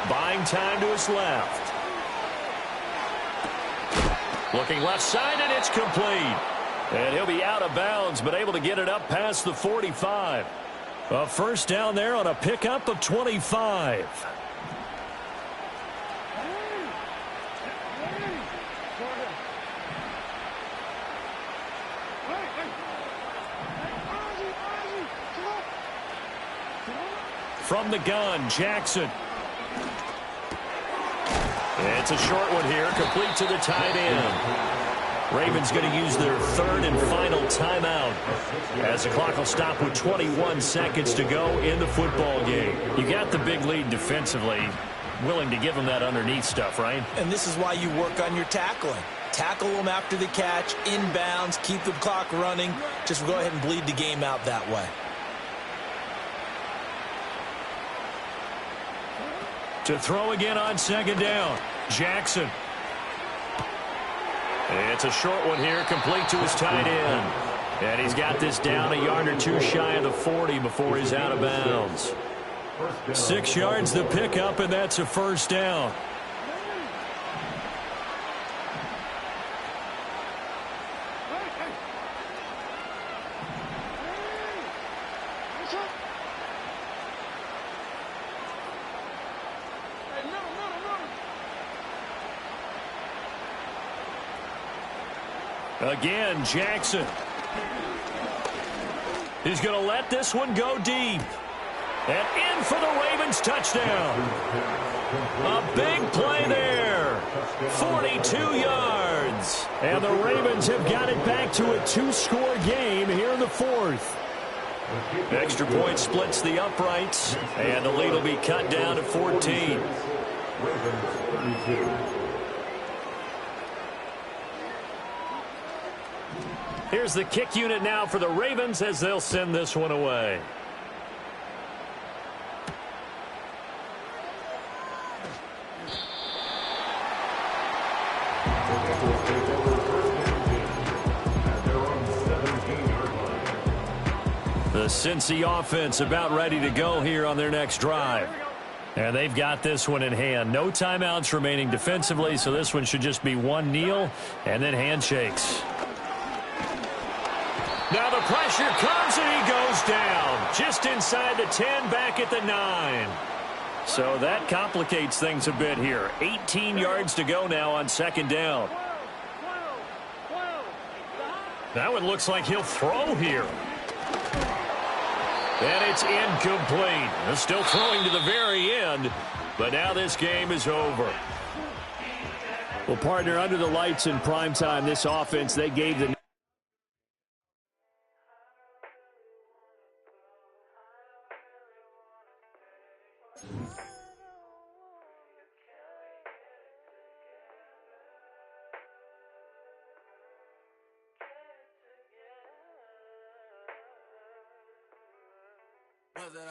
Buying time to his left. Looking left side, and it's complete. And he'll be out of bounds, but able to get it up past the 45. A first down there on a pickup of 25. From the gun, Jackson. It's a short one here, complete to the tight end. Ravens going to use their third and final timeout as the clock will stop with 21 seconds to go in the football game. You got the big lead defensively, willing to give them that underneath stuff, right? And this is why you work on your tackling. Tackle them after the catch, inbounds, keep the clock running. Just go ahead and bleed the game out that way. To throw again on second down, Jackson. It's a short one here, complete to his tight end. And he's got this down a yard or two shy of the 40 before he's out of bounds. 6 yards the pickup, and that's a first down. Again, Jackson. He's going to let this one go deep. And in for the Ravens touchdown. A big play there. 42 yards. And the Ravens have got it back to a 2-score game here in the fourth. Extra point splits the uprights. And the lead will be cut down to 14. Here's the kick unit now for the Ravens as they'll send this one away. The Cincy offense about ready to go here on their next drive. And they've got this one in hand. No timeouts remaining defensively, so this one should just be one kneel and then handshakes. Now the pressure comes and he goes down. Just inside the 10, back at the 9. So that complicates things a bit here. 18 yards to go now on second down. That one looks like he'll throw here. And it's incomplete. They're still throwing to the very end, but now this game is over. Well, partner, under the lights in primetime, this offense, they gave the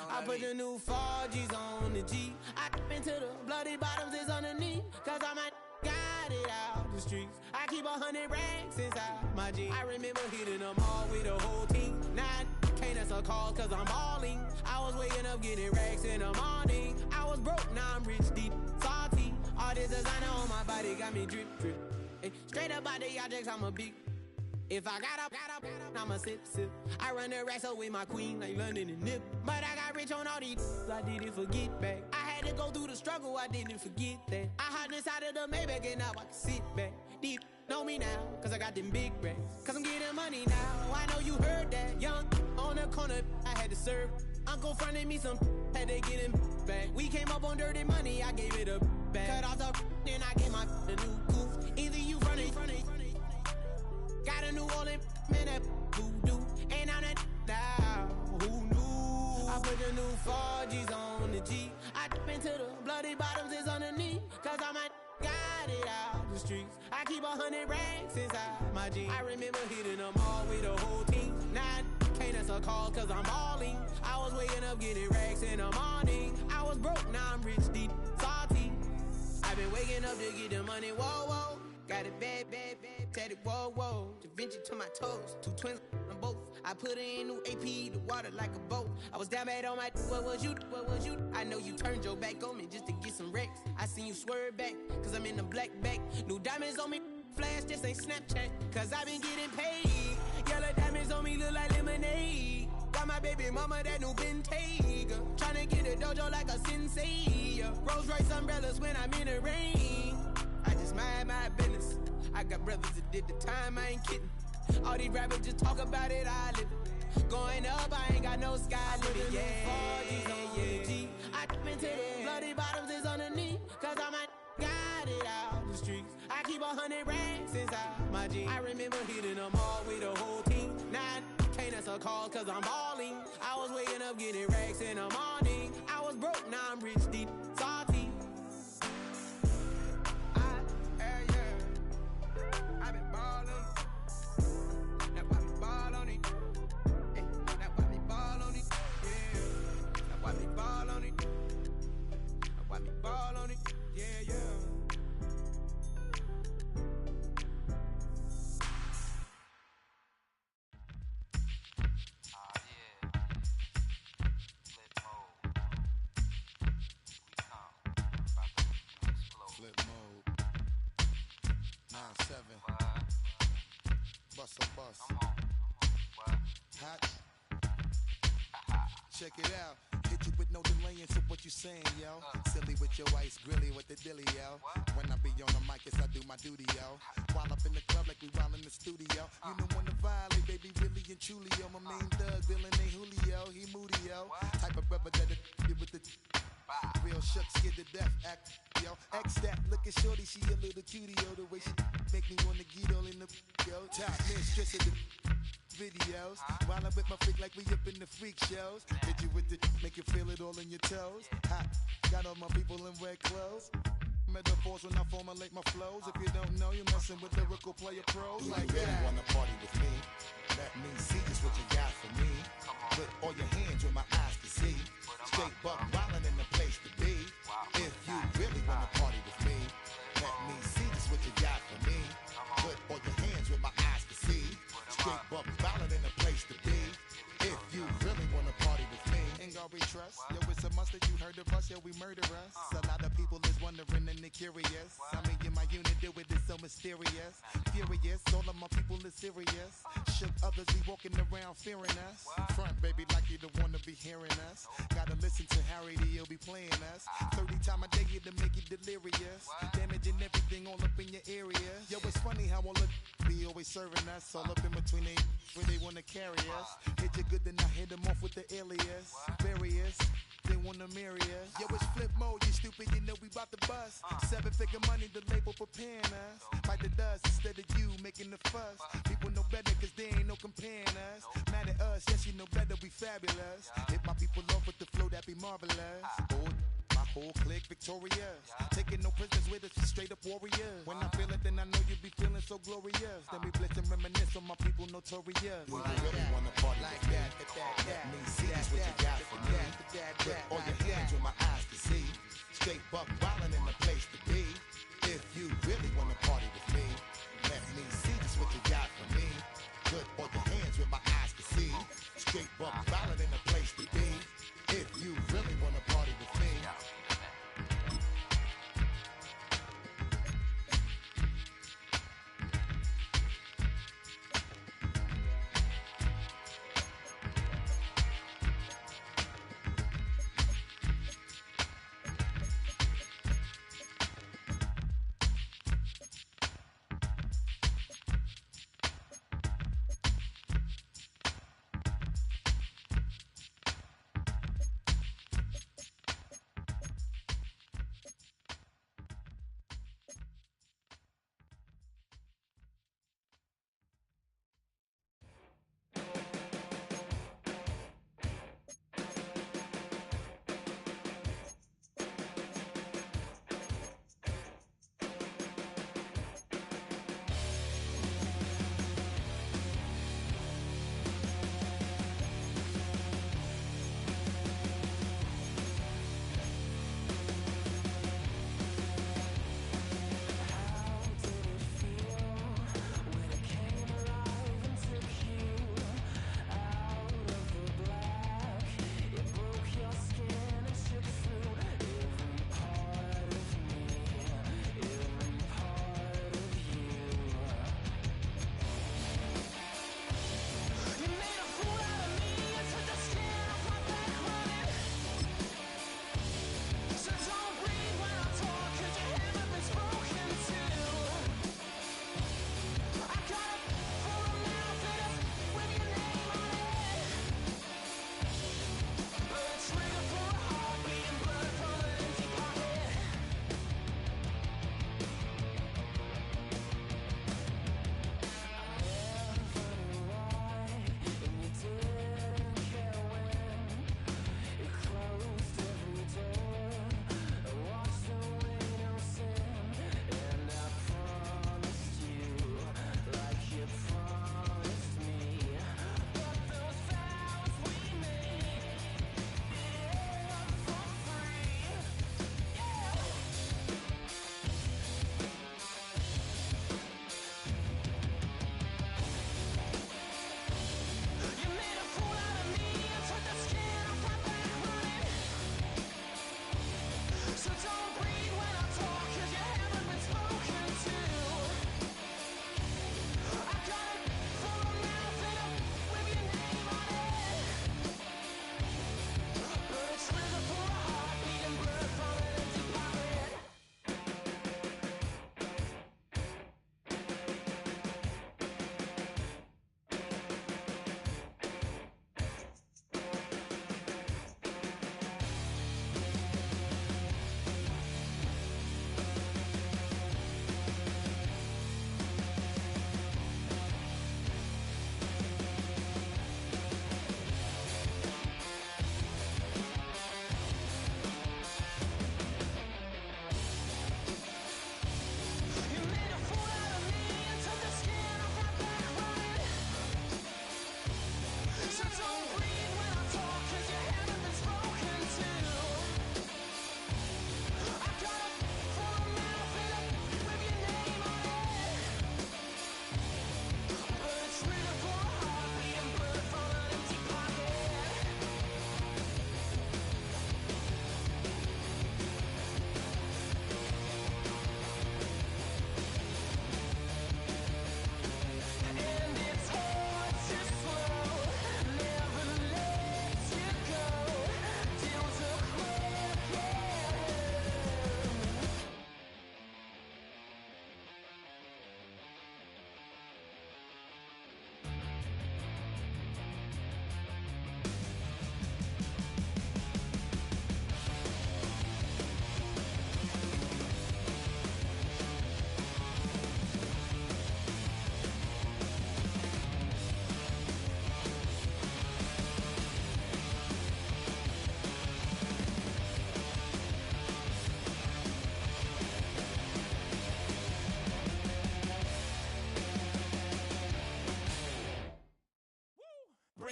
I put the new 4Gs on the G. I into the bloody bottoms is underneath. Cause I might got it out the streets. I keep 100 racks inside my jeans. I remember hitting them all with the whole team. Now I can't answer calls cause I'm balling. I was waking up getting racks in the morning. I was broke, now I'm rich, deep, salty. All this designer on my body got me drip, drip. Hey, straight up out the objects, I'm a big. If I got up, I'ma sip. I run the racks up with my queen like London and Nip. But I got rich on all these, I didn't forget back. I had to go through the struggle, I didn't forget that. I hopped inside of the Maybach and now I can sit back. Deep, know me now, cause I got them big racks. Cause I'm getting money now, I know you heard that. Young, on the corner, I had to serve. Uncle fronted me some, had to get him back. We came up on dirty money, I gave it a back. Cut off the, then I gave my a new coupe. Either you fronted. Got a New Orleans, man, that voodoo. Ain't on that now, who knew? I put the new 4Gs on the G. I into the bloody bottoms is underneath. Cause I might got it out the streets. I keep 100 racks inside my jeans. I remember hitting them all with the whole team. Now I can't answer calls cause I'm balling. I was waking up getting racks in the morning. I was broke, now I'm rich, deep, salty. I've been waking up to get the money, whoa, whoa. Got it bad, tatted, whoa, whoa. Da Vinci to my toes, 2 twins on both. I put in new AP, the water like a boat. I was down bad on my, what was you? I know you turned your back on me just to get some wrecks. I seen you swerve back, cause I'm in the black back. New diamonds on me, flash, this ain't Snapchat. Cause I been getting paid. Yellow diamonds on me look like lemonade. Got my baby mama that new Bentayga. Tryna get a dojo like a sensei. Rolls Royce umbrellas when I'm in the rain. I just mind my business. I got brothers that did the time, I ain't kidding. All these rappers just talk about it, I live it. Going up, I ain't got no sky limit. Yeah, 4Gs on the G. I into the bloody bottoms is underneath. Cause I might got it out the streets. I keep 100 racks inside my jeans. I remember hitting them all with the whole team. Now I can't answer calls cause I'm balling. I was waking up getting racks in the morning. I was broke, now I'm rich, deep, salty. I've been ballin'. Now why me ball on it? Now why me ball on it? Yeah. Now why me ball on it? Now why me ball on it? Yeah, yeah. Flip mode. 9-7. Bust a bus. Hot. Check it out. Hit you with no delay into what you saying, yo. Silly with your ice, grilly with the dilly, yo. When I be on the mic, yes, I do my duty, yo. While up in the club like we while in the studio. You know when to violate, baby, really and truly, yo. My main thug, villain ain't Julio, he moody, yo. Type of brother that'll get with the real shook, scared to death, act, yo. X that, looking shorty, she a little cutie, yo. The way she make me wanna get all in the, yo. Top mistress of the videos. While I'm with my freak like we up in the freak shows. Hit you with the, make you feel it all in your toes. Hot, got all my people in red clothes. Metaphors when I formulate my flows. If you don't know, you're messing with lyrical player pros. Do like you really wanna party with me? Let me see just what you got for me. Put all your hands where my eyes can see. Straight buck wildin' in the place to be. If you really wanna party with me, let me see just what you got for me. Put all your hands where my eyes can see. Straight buck wildin' in the place to be. If you really wanna party with me, ain't gonna be trust. Yo, it's a must that you heard of us, yo, we murder us. A lot of people is wondering and they curious. I mean, in my unit, do it is so mysterious. Furious, all of my people is serious. Shook others be walking around fearing us. Front, baby, like you don't wanna be hearing us. Gotta listen to Harry, he'll be playing us. 30 times a day to make you delirious. Damaging everything all up in your area. Yo, it's funny how all the be be always serving us. All up in between they where they wanna carry us. Hit you good, then I hit them off with the alias. Various. They wanna marry us. Yo, it's flip mode, you stupid, you know we bout to bust. 7-figure money, the label preparing us. Fight the dust instead of you making the fuss. People know better cause there ain't no comparing us. Mad at us, yes, you know better, we fabulous. Hit my people off with the flow, that be marvelous. Oh, my whole clique victorious. Taking no prisoners with us, straight up warriors. When I feel it, then I know you be feeling so glorious. Then we blitz and reminisce on my people notorious. Do you really wanna party like that? Let me see just what you got for me. Put all your hands with my eyes to see. Straight buck wildin' in the place to be. If you really wanna party with me, let me see just what you got for me. Put all your hands with my eyes to see. Straight buck wildin' in the place to be. If you really wanna party with me.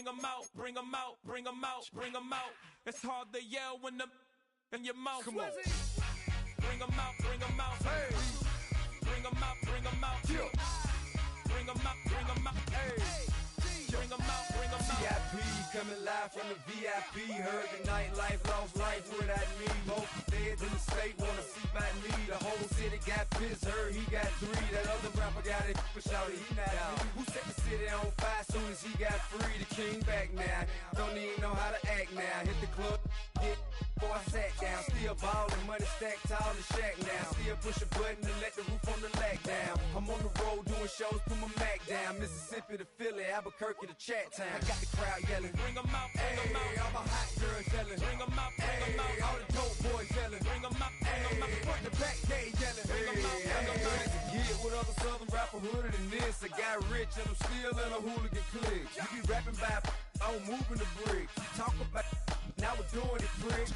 bring 'em out, bring 'em out, bring 'em out, bring 'em out. It's hard to yell when the in your mouth. Come on. Bring 'em out, bring 'em out. Hey. Bring 'em out, bring 'em out. Yeah. Bring 'em out, bring 'em out. Hey. Bring 'em out, bring 'em out. VIP coming live from the VIP. Heard the nightlife, lost life without me. Both feds in the state wanna see by me. The whole city got pissed, heard he got 3. That other rapper got it, but shouted he not me. Who set the city on fire soon as he got free? The king back now, don't even know how to act now. Hit the club, get before I sat down. Still ballin', money stacked tall in the shack now. Still push a button to let the roof on the lack down. I'm on the road doing shows, put my Mac down. Mississippi to Philly, Albuquerque to Chat Town. I got the crowd yelling, Bring 'em out, bring 'em out. all my hot girls yelling, Bring 'em out, bring 'em out. all the dope boys yelling, Bring 'em out, bring 'em out. front the back gate yelling, Bring 'em out, bring 'em out. to get with other southern rapper hooded than this. I got rich and I'm still in a hooligan clique. You be rapping by, I'm moving the bricks. You talk about, now we're doing it quick.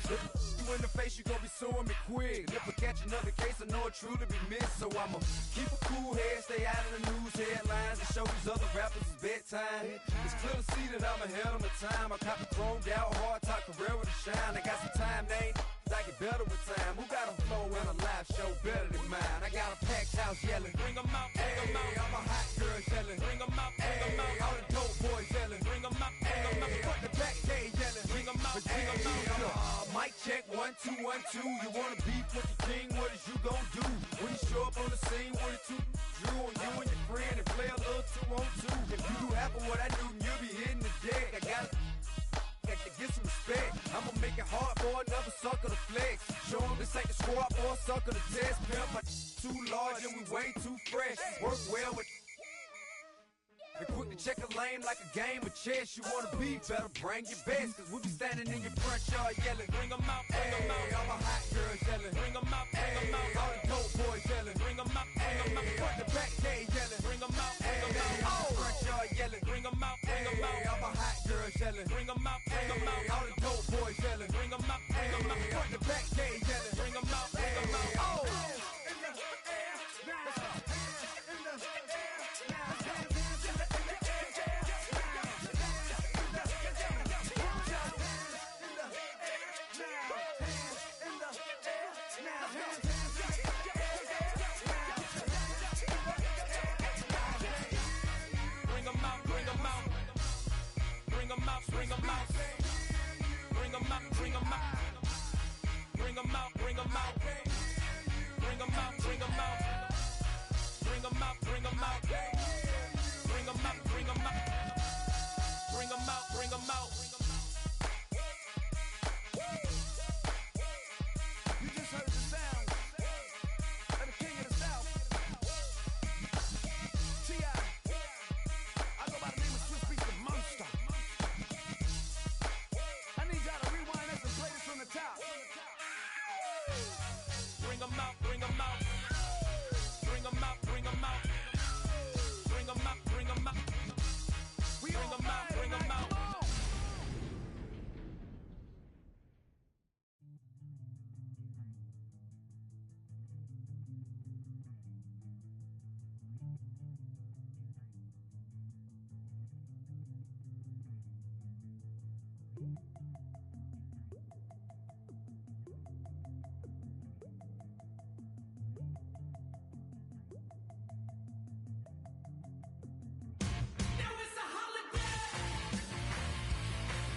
You in the face, you gon' be suing me quick. If I catch another case, I know it truly be missed. So I'ma keep a cool head, stay out of the news headlines, and show these other rappers it's bedtime. It's clear to see that I'm ahead of my time. I cop a chromed out, hard top career with a shine. I got some time, they ain't I get better with time. Who got a flow and a live show better than mine? I got a packed house yelling, Bring 'em out, bring 'em out. all my hot girls yelling, Bring 'em out, bring 'em out. all the dope boys yelling, Bring 'em out, bring 'em out. front the back gate yelling, Bring 'em out, bring 'em out. mic check 1 2 1 2. You wanna beef with the king? What is you gon' do when you show up on the scene with a 2 Drew on you and your friend and play a little 2 on 2? If you do half of what I do, you'll be hitting the deck. I gotta get some respect. I'ma make it hard for another sucker to flex. Show 'em this ain't the squad for a sucker to test. Pimp, my too large and we way too fresh. Work well with and quick to check a lane like a game of chess. You wanna be better, bring your best. Cause we be standing in your front yard yelling, Bring 'em out, bring 'em out. all my hot girls yelling, Bring 'em out, bring 'em out. all the dope boys yelling, Bring 'em out, bring 'em out. front the back gate yelling, Bring 'em out, bring 'em out. front yard yelling, Bring 'em out, bring 'em out. all my hot girls yelling, Bring 'em out, bring 'em out. all the dope boys yelling, Bring 'em out, bring 'em out. front the back gate yelling, Bring 'em out, bring 'em out. Bring 'em out, bring 'em out. Bring 'em out, bring 'em out. Bring 'em out, bring 'em out. Bring 'em out, bring 'em out. Bring 'em out, bring 'em out. Bring 'em out, bring 'em out. Bring 'em out, bring 'em out. Bring 'em out, bring 'em out. You just heard the sound of the king of the South. T.I. I go by the name of Swiss Beats the Monster. I need y'all to rewind this and play this from the top. Bring 'em out, bring 'em out. Bring 'em out, bring 'em out. Bring 'em out, bring 'em out. We Bring 'em out, bring 'em out. Come on.